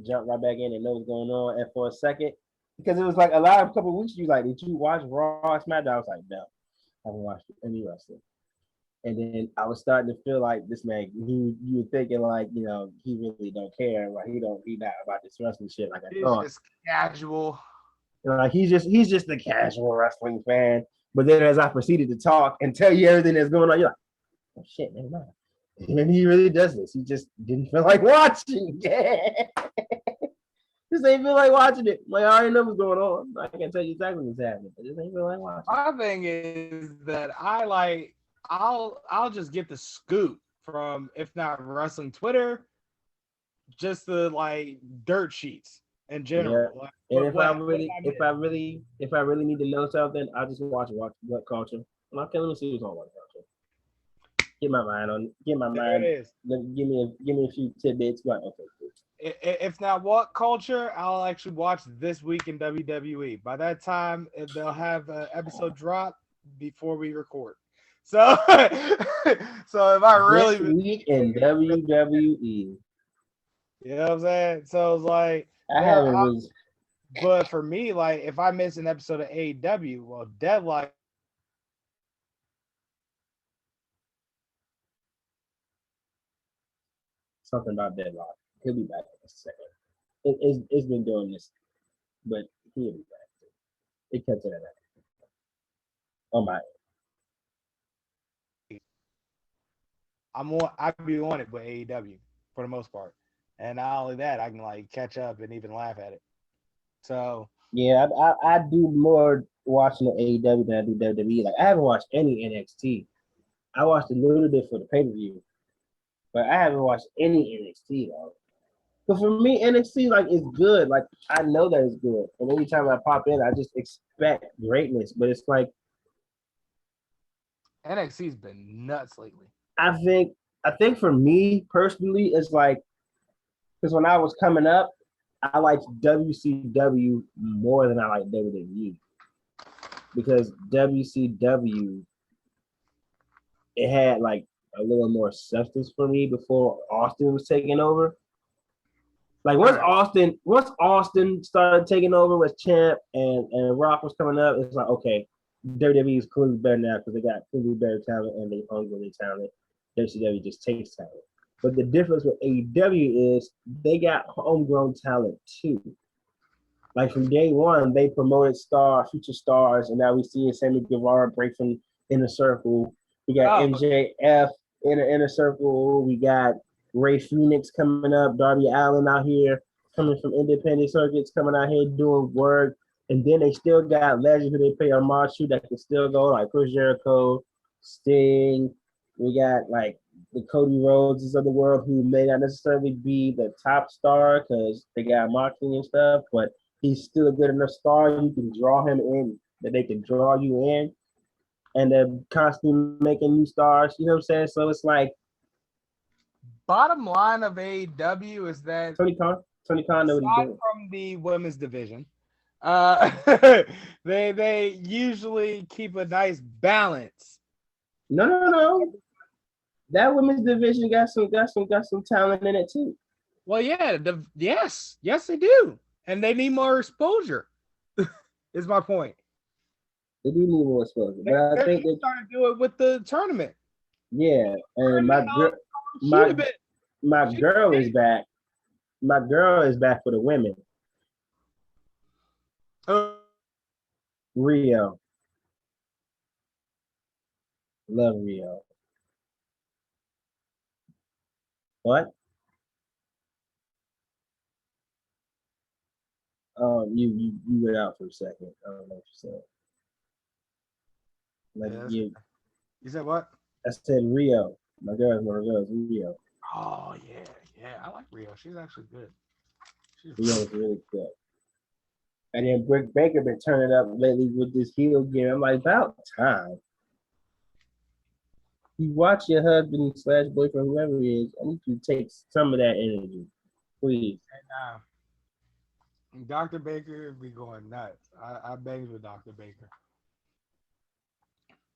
jump right back in and know what's going on. And for a second, because it was like a couple of weeks, you like, did you watch Raw SmackDown? I was like, no, I haven't watched any wrestling. And then I was starting to feel like this man, you were thinking like, he really don't care. Like he not about this wrestling shit like I thought. It's casual. Like he's just a casual wrestling fan. But then as I proceeded to talk and tell you everything that's going on, you're like, oh shit, never mind. Maybe he really does this. He just didn't feel like watching. Yeah. Just ain't feel like watching it. Like I already know what's going on. I can tell you exactly what's happening. I just ain't feel like watching. My thing is that I'll just get the scoop from, if not wrestling Twitter, just the like dirt sheets in general. Yeah. Like, and if I really need to know something, I'll just watch What Culture. Okay, let me see what's on What Culture. Get my mind. There it is. Give me a few tidbits. Like, okay, cool. If not What Culture, I'll actually watch This Week in WWE. By that time, they'll have an episode drop before we record. So, so if I really This Week in WWE. You know what I'm saying? So it's like, but for me, like if I miss an episode of AEW, well, Deadlock. Something about Deadlock. He'll be back in a second. It's been doing this, but he'll be back. It kept it at that. Oh my. I be on it with AEW for the most part, and not only that, I can like catch up and even laugh at it. So Yeah, I do more watching the AEW than I do WWE. Like I haven't watched any NXT. I watched a little bit for the pay per view, but I haven't watched any NXT though. But for me, NXT like is good. Like I know that it's good, and every time I pop in, I just expect greatness. But it's like NXT's been nuts lately. I think I think for me personally, it's like because when I was coming up, I liked WCW more than I like WWE because WCW it had like a little more substance for me before Austin was taking over. Like Alright. Once Austin started taking over as champ and Rock was coming up, it's like okay, WWE is clearly better now because they got clearly better talent and they hungry their talent. WCW just takes talent. But the difference with AEW is they got homegrown talent too. Like from day one, they promoted future stars, and now we see Sammy Guevara break from Inner Circle. We got Oh, MJF in the Inner Circle. We got Ray Phoenix coming up, Darby Allin out here coming from independent circuits, coming out here doing work. And then they still got legends who they pay homage to that can still go, like Chris Jericho, Sting. We got like the Cody Rhodes of the world who may not necessarily be the top star because they got marketing and stuff, but he's still a good enough star. You can draw him in, that they can draw you in, and they're constantly making new stars. You know what I'm saying? So it's like bottom line of AEW is that Tony Khan know what he's aside doing. from the women's division, they usually keep a nice balance. No. That women's division got some talent in it too. Well, yeah, yes, they do, and they need more exposure. Is my point. They do need more exposure, but I They're think they starting to do it with the tournament. yeah. And Should have been. my girl is back. My girl is back for the women. Rio. Love Rio. What? You went out for a second. I don't know what you said. Like Yeah, you said what? I said Rio. My girl's Rio. Oh yeah, I like Rio. She's actually good. Rio's really good. And then Britt Baker been turning up lately with this heel gear. I'm like, about time. You watch your husband / boyfriend, whoever he is, I need you to take some of that energy, please. And Dr. Baker be going nuts. I banged with Dr. Baker.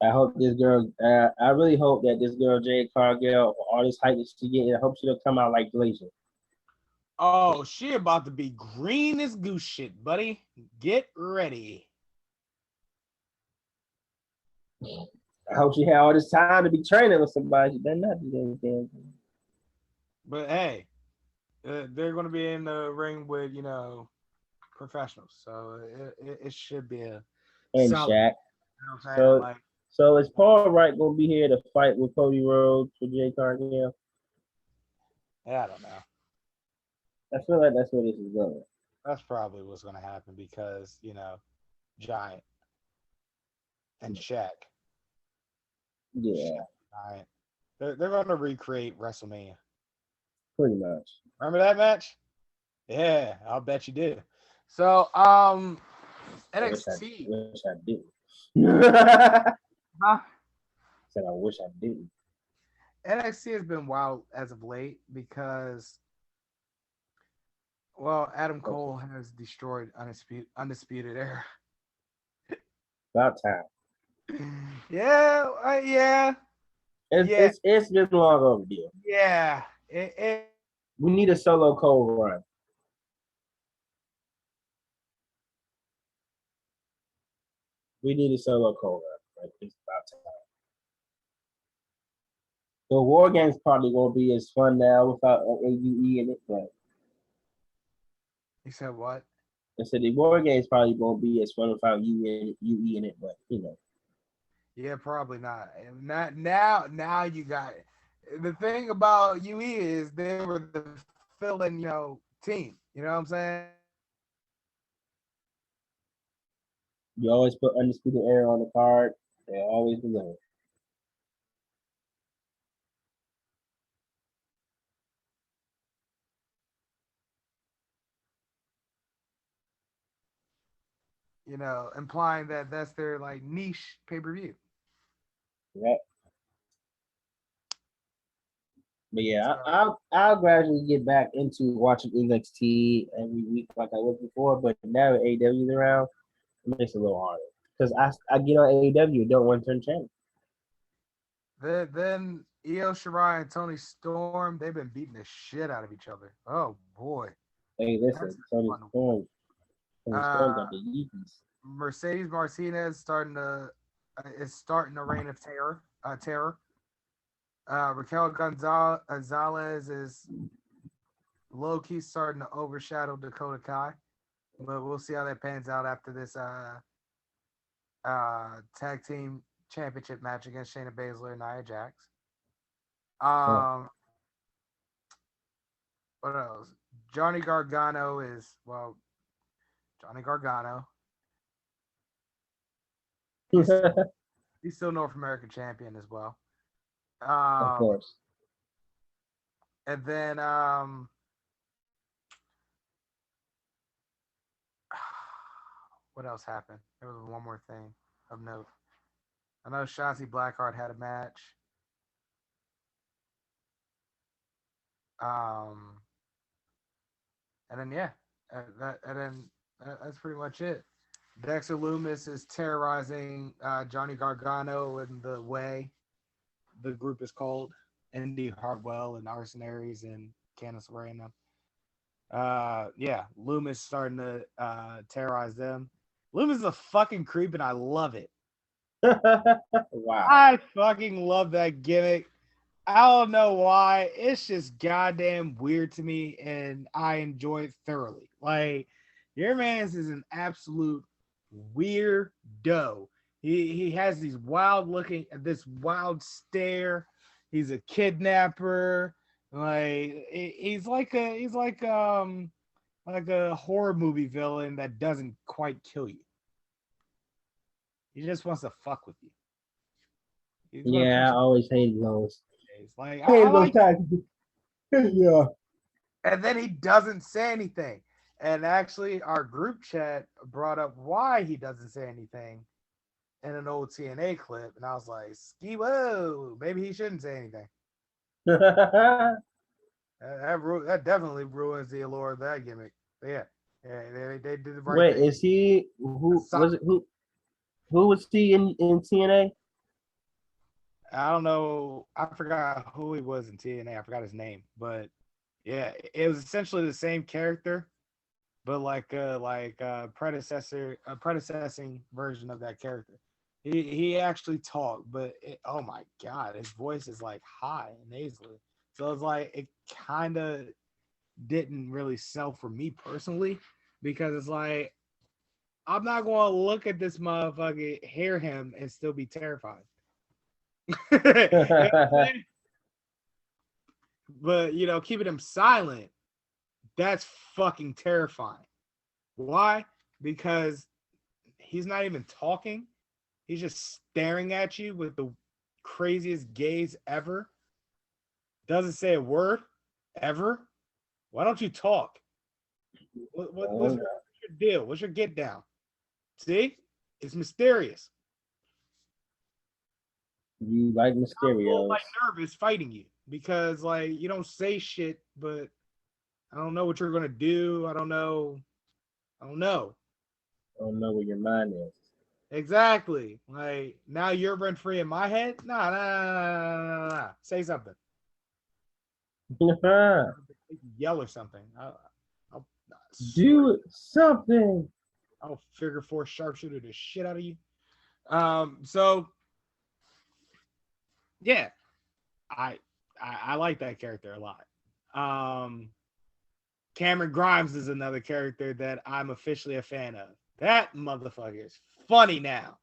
I hope this girl. I really hope that this girl Jade Cargill, all this hype that she getting, I hope she'll come out like Glacier. Oh, she about to be green as goose shit, buddy. Get ready. I hope she had all this time to be training with somebody. She better not do anything. But hey, they're going to be in the ring with professionals, so it should be a And solid. Shaq. You know what I'm saying? So is Paul Wright gonna be here to fight with Cody Rhodes for Jade Cargill? I don't know. I feel like that's where this is going. That's probably what's going to happen because Giant and Shaq. Yeah, Giant. They're going to recreate WrestleMania. pretty much. Remember that match? Yeah, I'll bet you did. So, NXT. Wish I didn't. Huh? Said I wish I didn't. NXT has been wild as of late because, well, Adam Cole has destroyed Undisputed Era. About time. Yeah. It's been long overdue. Yeah. We need a solo Cole run. We need a solo Cole run. Like it's about time. The War Games probably won't be as fun now without AUE in it, but You said what? I said the War Games probably won't be as fun without UE in it, but Yeah, probably not. And not now you got it. The thing about UE is they were the filling, team. You know what I'm saying? You always put Undisputed Era on the card. They always deliver. You know, implying that that's their like niche pay-per-view. Yeah. But yeah, So, I'll gradually get back into watching NXT every week like I was before. But now that AEW's around, it makes it a little harder because I get on AEW and don't want to turn channel. then Io Shirai and Tony Storm, they've been beating the shit out of each other. Oh boy. Hey, That's listen, Tony fun. Storm, Uh, got the Yeezys. Mercedes Martinez is starting a reign of terror. Raquel Gonzalez is low key starting to overshadow Dakota Kai, but we'll see how that pans out after this tag team championship match against Shayna Baszler and Nia Jax. What else? Johnny Gargano is Johnny Gargano. He's still North American champion as well. Of course. And then what else happened? There was one more thing of note. I know Shotzi Blackheart had a match. And then that's pretty much it. Dexter Loomis is terrorizing Johnny Gargano in the way the group is called. Indy Hartwell and Arson Aries and Candice LeRae and them. Loomis starting to terrorize them. Loomis is a fucking creep and I love it. Wow. I fucking love that gimmick. I don't know why. It's just goddamn weird to me and I enjoy it thoroughly. Like, your man is an absolute weirdo. He has this wild stare. He's a kidnapper. Like he's like a horror movie villain that doesn't quite kill you. He just wants to fuck with you. Yeah, I always hated those. Like I like times. Yeah. And then he doesn't say anything. And actually, our group chat brought up why he doesn't say anything in an old TNA clip, and I was like, "Ski whoa, maybe he shouldn't say anything." That definitely ruins the allure of that gimmick. But yeah, they did the right Wait, thing. is he who was it? Who was he in TNA? I don't know. I forgot who he was in TNA. I forgot his name, but yeah, it was essentially the same character, but like a predecessing version of that character. He actually talked, but oh my god, his voice is like high and nasally. So it's like it kind of didn't really sell for me personally because it's like I'm not going to look at this motherfucker, hear him, and still be terrified. But keeping him silent, that's fucking terrifying. Why? Because he's not even talking. He's just staring at you with the craziest gaze ever. Doesn't say a word ever. Why don't you talk? What's your deal? What's your get down? See? It's mysterious. You like Mysterio? I'm like nervous fighting you because like you don't say shit, but I don't know what you're gonna do. I don't know. I don't know where your mind is. Exactly. Like now you're rent free in my head. Nah. Say something. Yell or something. I'll do something. I'll figure four sharpshooter the shit out of you. So yeah, I like that character a lot. Cameron Grimes is another character that I'm officially a fan of. That motherfucker is funny now.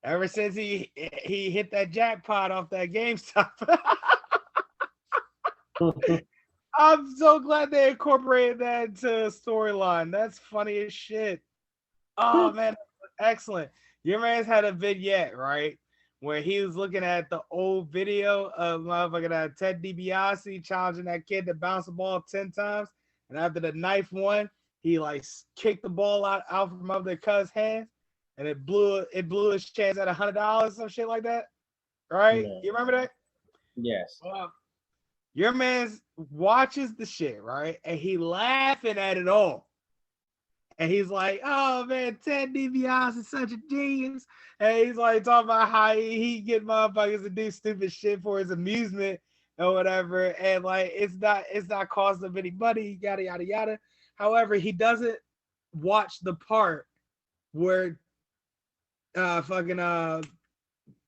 Ever since he hit that jackpot off that GameStop. I'm so glad they incorporated that into storyline. That's funny as shit. Oh man, excellent. Your man's had a vignette, right? Where he was looking at the old video of motherfucking Ted DiBiase challenging that kid to bounce the ball 10 times. And after the ninth one, he like kicked the ball out from under the cuz hands and it blew his chance at $100, some shit like that. Right? Yeah. You remember that? Yes. Your man watches the shit, right? And he laughing at it all. And he's like, oh man, Ted DiBiase is such a genius. And he's like talking about how he get motherfuckers to do stupid shit for his amusement or whatever. And like it's not costing him any money, yada yada yada. However, he doesn't watch the part where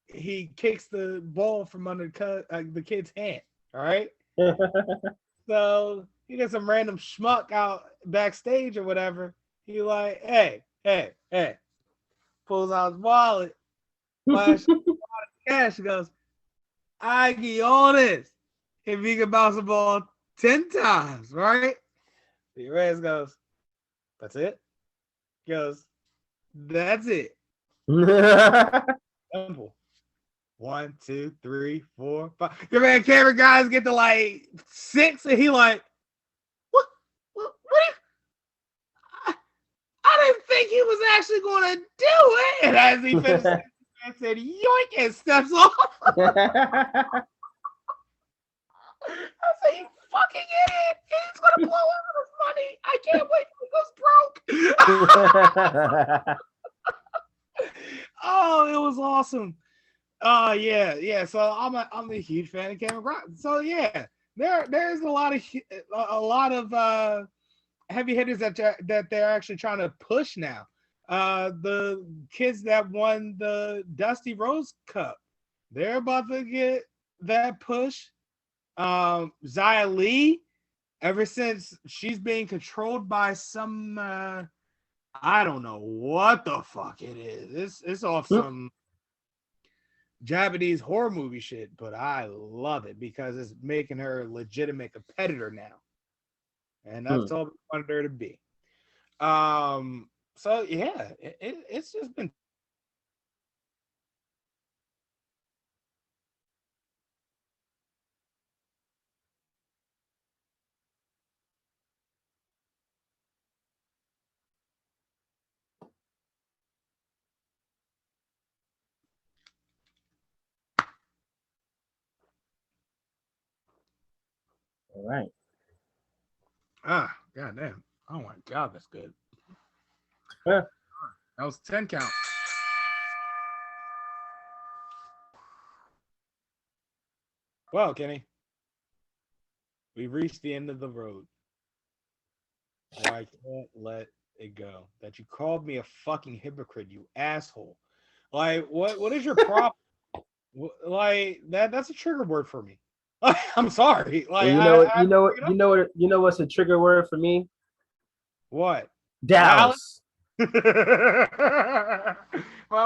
he kicks the ball from under the kid's hand. All right. So he gets some random schmuck out backstage or whatever. He like, hey, pulls out his wallet, flashes cash, goes, I give you all this if you can bounce the ball 10 times, right? The Reds goes, that's it? He goes, that's it. Simple. 1, 2, 3, 4, 5. Your man camera guys get to like 6, and he like, what I didn't think he was actually going to do it. And as he finished, I said, yoink, and steps off. I said, you fucking idiot. He's going to blow all his money. I can't wait till he goes broke. Oh, it was awesome. Yeah. So I'm a huge fan of Cameron Grimes. So yeah, there's a lot of heavy hitters that they're actually trying to push now. The kids that won the Dusty Rose Cup, they're about to get that push. Xia Li, ever since she's being controlled by some I don't know what the fuck it is. It's off some Japanese horror movie shit, but I love it because it's making her a legitimate competitor now. And that's all we wanted her to be. So yeah, it's just been All right. goddamn. Oh my god, that's good. Huh. That was 10 count. Well, Kenny, we've reached the end of the road. I can't let it go. That you called me a fucking hypocrite, you asshole. Like, what is your problem? Like that's a trigger word for me. I'm sorry. Like, you know what's a trigger word for me? What? Dallas. Well,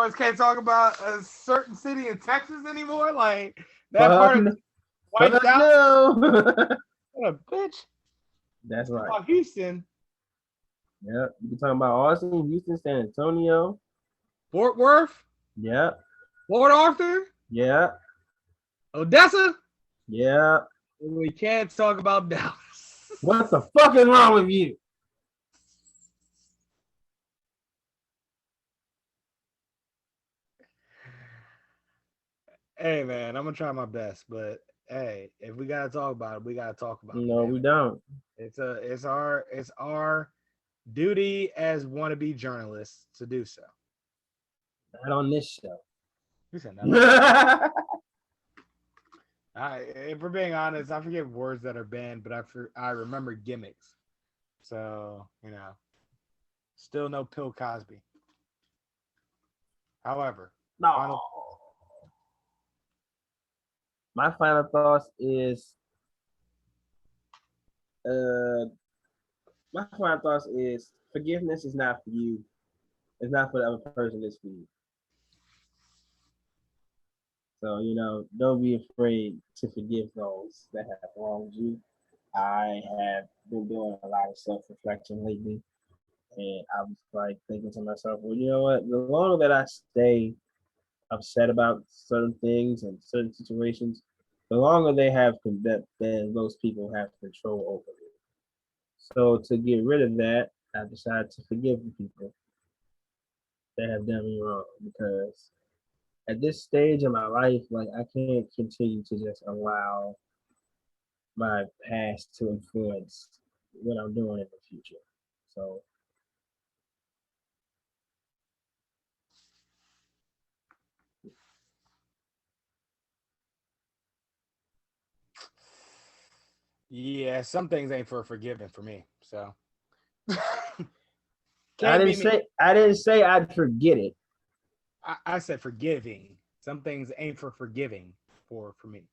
we can't talk about a certain city in Texas anymore. Like that part of wiped out. No. What a bitch. That's right. About Houston. Yeah, you can talk about Austin, Houston, San Antonio, Fort Worth. Yeah. Port Arthur. Yeah. Odessa. Yeah. We can't talk about Dallas. What the fuck is wrong with you? Hey man, I'm gonna try my best, but hey, if we gotta talk about it, we gotta talk about it. No, we don't. It's our duty as wannabe journalists to do so. Not on this show. You said that. If we're being honest, I forget words that are banned, but I remember gimmicks. So still no Bill Cosby. However, No. My final thoughts is forgiveness is not for you. It's not for the other person, it's for you. So, don't be afraid to forgive those that have wronged you. I have been doing a lot of self-reflection lately. And I was like thinking to myself, well, you know what? The longer that I stay upset about certain things and certain situations, the longer they have then those people have control over me. So to get rid of that, I decided to forgive the people that have done me wrong because at this stage of my life, like I can't continue to just allow my past to influence what I'm doing in the future. So Yeah, some things ain't for forgiving for me. So I can't didn't be me. say I didn't say I'd forget it. I said forgiving. Some things ain't for forgiving for me.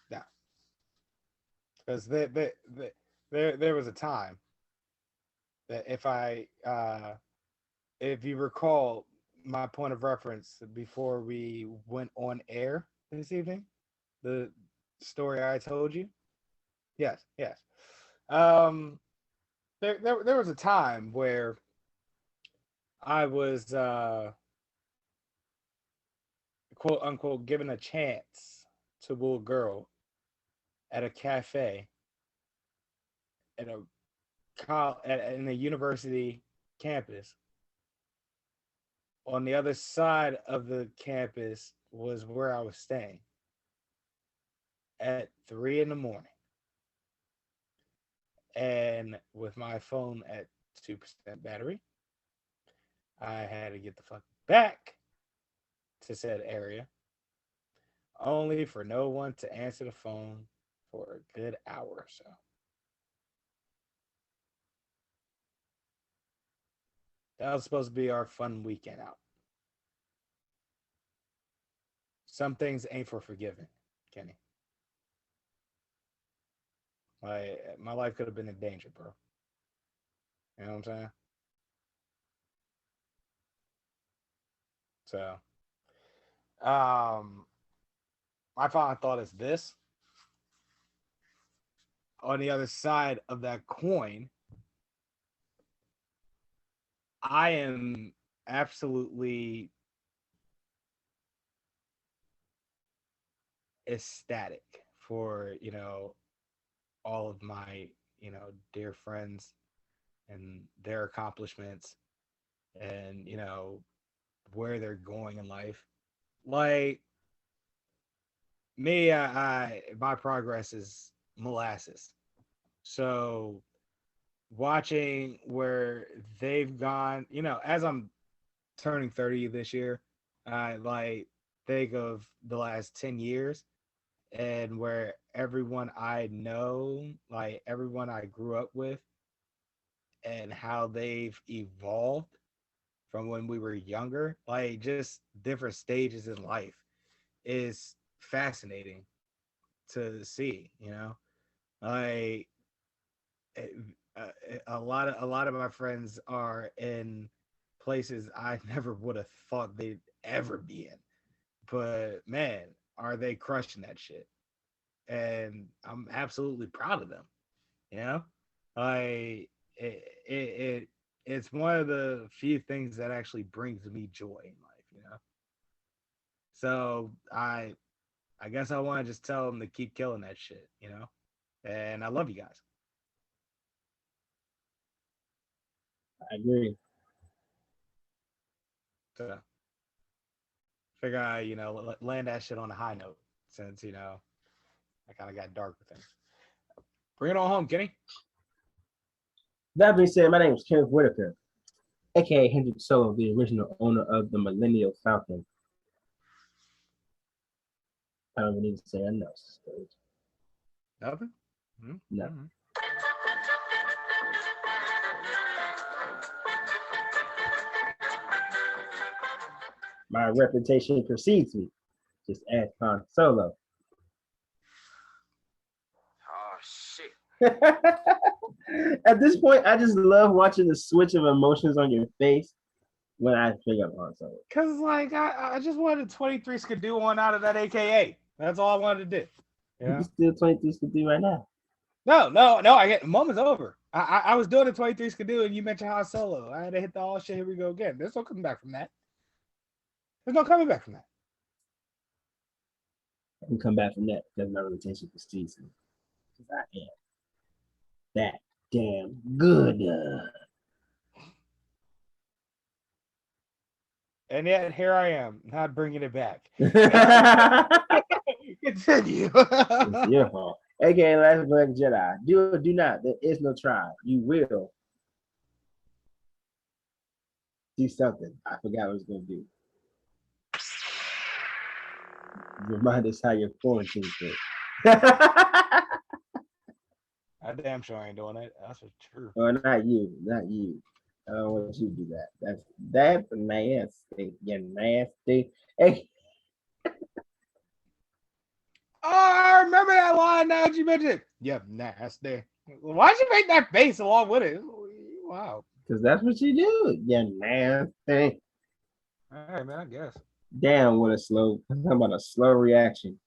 Yeah, because there was a time that if you recall my point of reference before we went on air this evening, the story I told you. Yes, yes. Um, there was a time where I was quote unquote given a chance to woo a girl at a cafe at in a university campus. On the other side of the campus was where I was staying at 3 in the morning, and with my phone at 2% battery, I had to get the fuck back to said area, only for no one to answer the phone for a good hour or so. That was supposed to be our fun weekend out. Some things ain't for forgiving, Kenny. My life could have been in danger, bro. You know what I'm saying? So, um, my final thought is this: on the other side of that coin, I am absolutely ecstatic for all of my dear friends and their accomplishments and where they're going in life. Like me, I my progress is molasses. So watching where they've gone, as I'm turning 30 this year, I like think of the last 10 years and where everyone I know, like everyone I grew up with, and how they've evolved from when we were younger, like just different stages in life is fascinating to see, Like a lot of my friends are in places I never would have thought they'd ever be in. But man, are they crushing that shit? And I'm absolutely proud of them. You know, I it's one of the few things that actually brings me joy in life. So I guess I want to just tell them to keep killing that shit. And I love you guys. I agree. So figure I land that shit on a high note since I kind of got dark with things. Bring it on home, Kenny. That being said, my name is Kenneth Whitaker, aka Hendrik Solo, the original owner of the Millennial Falcon. I don't even need to say nothing else. Nothing. No. My reputation precedes me. Just ask Han Solo. Oh, shit. At this point, I just love watching the switch of emotions on your face when I pick up Han Solo. Cause like I just wanted 23 Skidoo on out of that AKA. That's all I wanted to do. You can still 23 Skidoo right now. No. I get moment's over. I was doing the 23s could do, and you mentioned Han Solo. I had to hit the all shit. Here we go again. There's no coming back from that. There's no coming back from that. I can come back from that because my reputation precedes me. Because I am that damn good. And yet here I am, not bringing it back. It's Continue. your fault. AKA Last Black Jedi. Do or do not. There is no try. You will do something. I forgot what I was going to do. Remind us how your quarantine fit. I damn sure ain't doing it. That's for true. Oh, not you. Not you. I don't want you to do that. That's nasty. You're nasty. Hey. Oh, I remember that line now that you mentioned it. Yep, nasty. Why'd you make that face along with it? Wow. Because that's what you do. You're nasty. All right, man, I guess. Damn, what a slow. I'm talking about a slow reaction.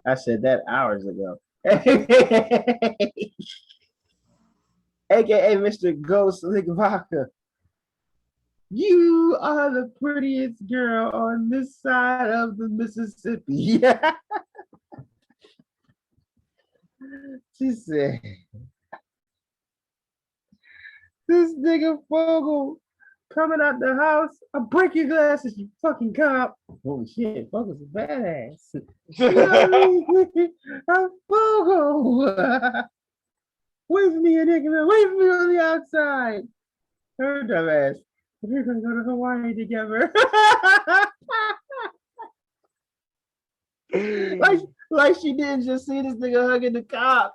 I said that hours ago. AKA Mr. Ghost Lick Vodka. You are the prettiest girl on this side of the Mississippi. Yeah. She said, this nigga Fogel coming out the house. I'll break your glasses, you fucking cop. Holy shit, Fogel's a badass. You know what I mean? I'm Fogel. Wait for me, nigga. Wait for me on the outside. Her dumbass. We're gonna go to Hawaii together. like she didn't just see this nigga hugging the cops.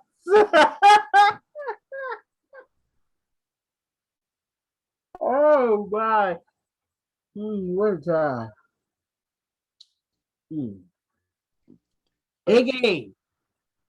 Oh my. What a time. Again.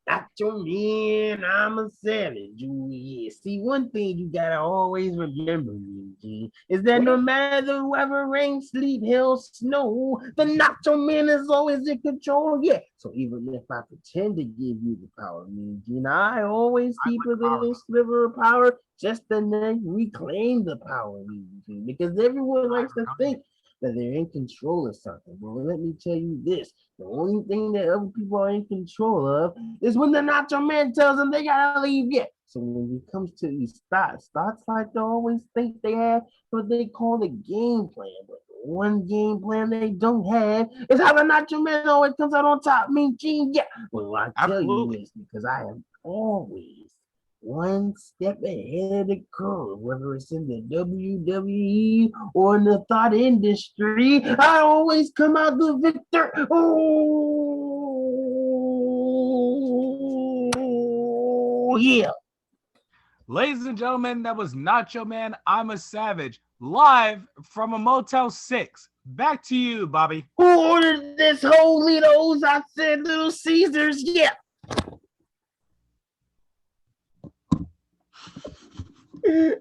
Not your man, I'm a savage. Ooh, yeah. See, one thing you gotta always remember, G, is that no matter whether rain, sleet, hail, snow, the Nacho Man is always in control. Yeah. So even if I pretend to give you the power, G, I always keep a little sliver of power just to then reclaim the power, G, because everyone likes to think that they're in control of something. Well, let me tell you this. The only thing that other people are in control of is when the Nacho Man tells them they gotta leave. Yeah. So when it comes to these thoughts like to always think they have what they call the game plan. But the one game plan they don't have is how the Nacho Man always comes out on top. Mean Gene, yeah. Well, I tell you this because I am always one step ahead of the curve, whether it's in the WWE or in the thought industry. I always come out the victor. Oh, yeah. Ladies and gentlemen, that was Nacho Man, I'm a Savage, live from a Motel 6. Back to you, Bobby. Who ordered this whole Litos? I said Little Caesars, yeah. Who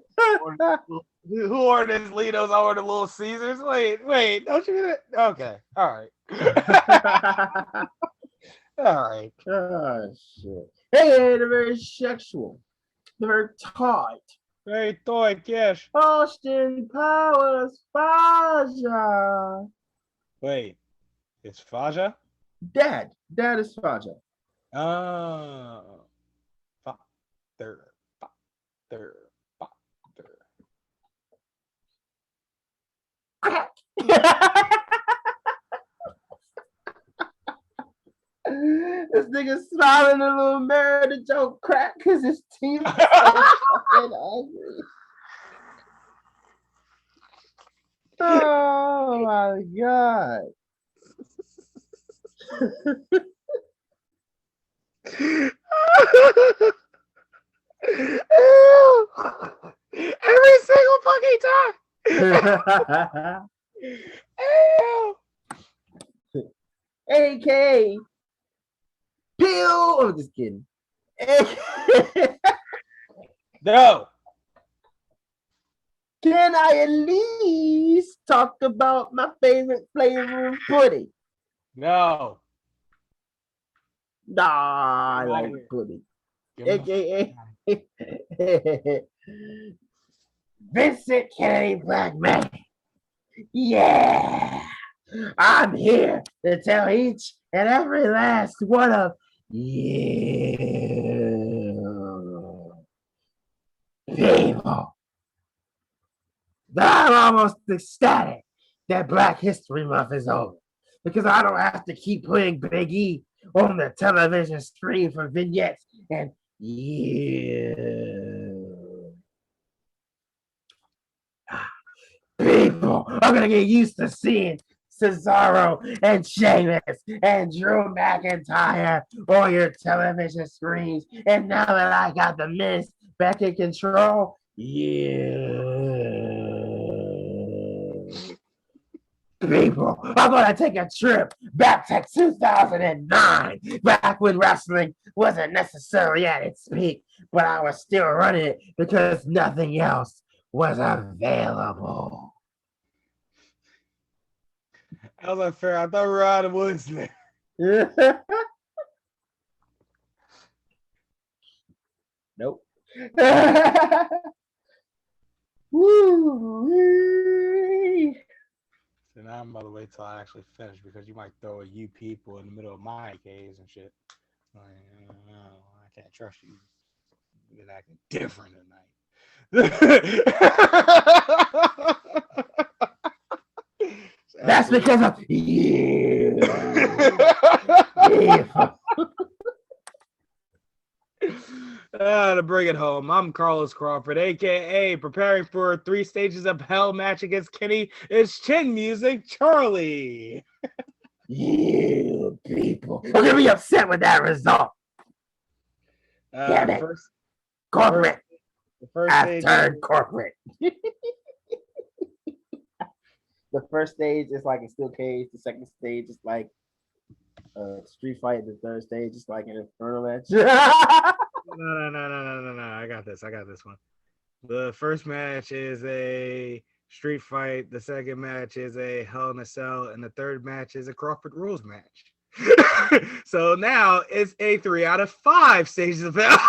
ordered this Litos? I ordered Little Caesars. Wait, don't you mean that? Okay, all right. All right. Oh, shit. Hey, they're very sexual. They're very tight. Very tight, yes. Austin Powers, Faja. Wait, it's Faja? Dad is Faja. Oh. Father. This nigga smiling in a little mirror to joke crack because his teeth are so fucking ugly. Oh my god. Every single fucking time. AK Pill. Oh, just kidding. No. Can I at least talk about my favorite flavor of pudding? No. Nah, I like pudding. Give him AKA Vincent Kennedy Black Man. Yeah, I'm here to tell each and every last one of you people that I'm almost ecstatic that Black History Month is over because I don't have to keep putting Big E on the television screen for vignettes and you people are gonna get used to seeing Cesaro and Sheamus and Drew McIntyre on your television screens. And now that I got the Miz back in control, people are gonna take a trip back to 2009, back when wrestling wasn't necessarily at its peak, but I was still running it because nothing else was available. That was unfair. I thought we were out of woods there. Nope. Woo. So now I'm about to wait till I actually finish because you might throw a you people in the middle of my case and shit. Like, no, I can't trust you. You've been acting different tonight. That's because of you. To bring it home, I'm Carlos Crawford, aka preparing for 3 stages of hell match against Kenny. It's Chin Music Charlie. You people are gonna be upset with that result. Damn it. Corporate. The first I've stage turned corporate. The first stage is like a steel cage. The second stage is like a street fight. The third stage is like an inferno match. No. I got this one. The first match is a street fight. The second match is a Hell in a Cell. And the third match is a Crawford Rules match. So now it's a 3 out of 5 stages of hell.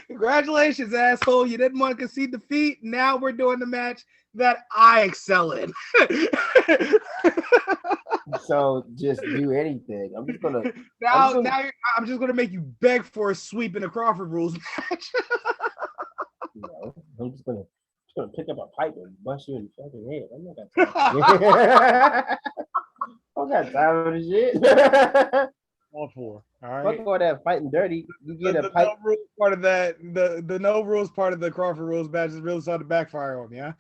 Congratulations, asshole. You didn't want to concede defeat. Now we're doing the match that I excel in. So just do anything. I'm just gonna I'm just gonna make you beg for a sweep in the Crawford Rules match. No, I'm just gonna pick up a pipe and bust you in the fucking head. I'm not got time. I don't got time for this shit. All four. All right. Fuck all that fighting dirty. You get a pipe. No rules part of that. The no rules part of the Crawford Rules match is really starting to backfire on me, huh?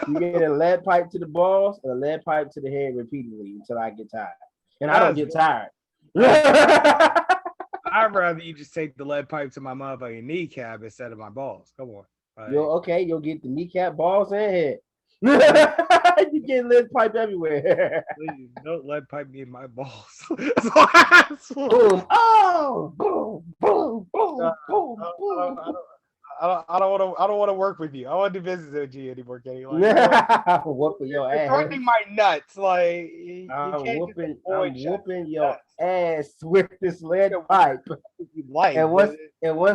You get a lead pipe to the balls and a lead pipe to the head repeatedly until I get tired. And I don't get tired. I'd rather you just take the lead pipe to my motherfucking kneecap instead of my balls. Come on. Like, you'll get the kneecap, balls, and head. You get lead pipe everywhere. Please don't lead pipe me in my balls. Boom! Oh! Boom! Boom! Boom! Boom! Boom! I don't want to work with you. I want to do business with you anymore, Kenny. Like, whooping your ass. You're hurting my nuts. Like I'm whooping your ass with this lead pipe. And once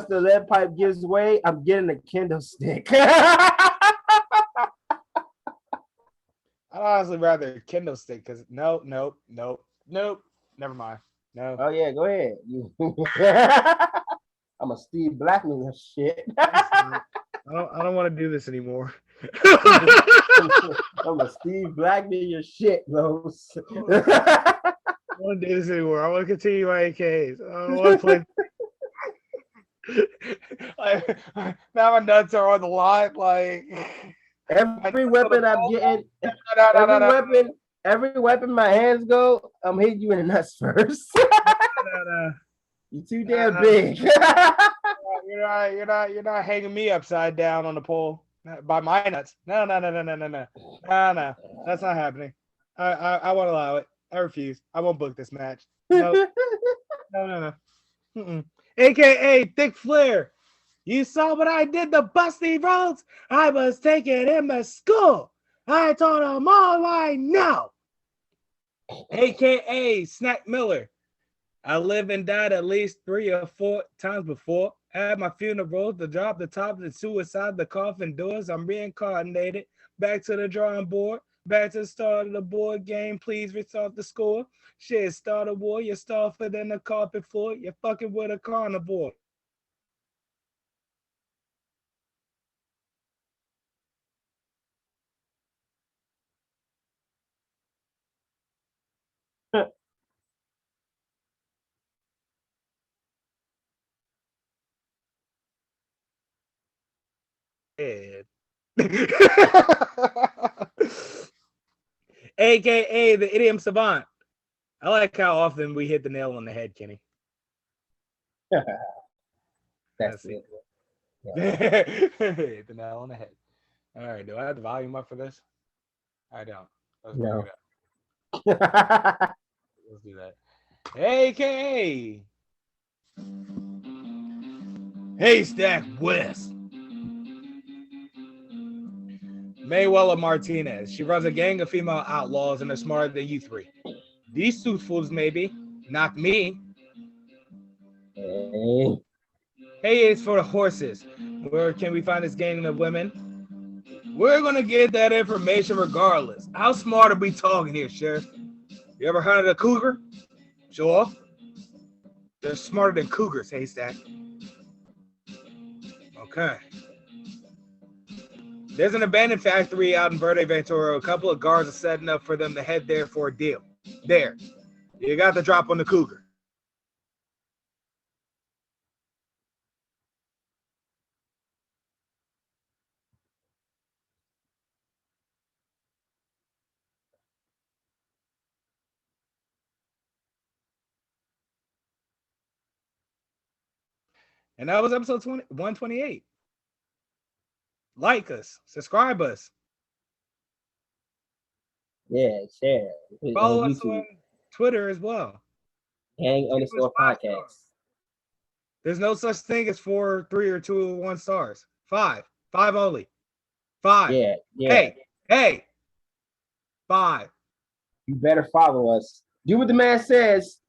the lead pipe gives way, I'm getting a kendo stick. I'd honestly rather a kendo stick because nope. Never mind. No. Oh yeah, go ahead. I'm a Steve Blackman and shit. I don't want to do this anymore. I'm a Steve Blackman your shit, bro. I don't want to do this anymore. I want to continue my AKs. I don't want to play. Now my nuts are on the line. Like every weapon I'm getting, every weapon my hands go, I'm hitting you in the nuts first. You're too damn big. You're not hanging me upside down on the pole by my nuts. No. That's not happening. I won't allow it. I refuse. I won't book this match. No. Mm-mm. AKA Thick Flair. You saw what I did to Busty Rhodes? I was taking him to school. I taught him all I know. AKA Snack Miller. I lived and died at least 3 or 4 times before. At my funeral, the drop, the top, the suicide, the coffin doors. I'm reincarnated. Back to the drawing board. Back to the start of the board game. Please restart the score. Shit, start a war. You're softer than the carpet floor. You're fucking with a carnivore. Head. AKA the idiom savant. I like how often we hit the nail on the head, Kenny. That's it. it. Hit the nail on the head. All right, do I have the volume up for this? I don't. Let's bring it up. Let's do that. AKA Haystack West. Mayweather Martinez. She runs a gang of female outlaws and are smarter than you three. These soothfuls, maybe. Not me. Hey. Hey, it's for the horses. Where can we find this gang of women? We're going to get that information regardless. How smart are we talking here, Sheriff? You ever heard of a cougar? Sure. They're smarter than cougars, Haystack. Okay. There's an abandoned factory out in Verde Ventura. A couple of guards are setting up for them to head there for a deal. There. You got the drop on the cougar. And that was episode 128. Like us, subscribe us. Yeah, share. Follow On us YouTube. on Twitter as well. Hang_podcast. There's no such thing as 4, 3, or 2, or 1 stars. 5. 5 only. 5. Yeah. Hey. 5. You better follow us. Do what the man says.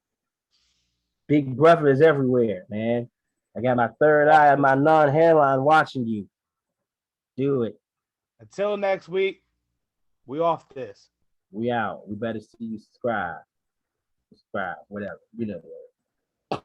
Big Brother is everywhere, man. I got my third eye and my non-hairline watching you. Do it. Until next week, we off this. We out. We better see you subscribe. Whatever. You know.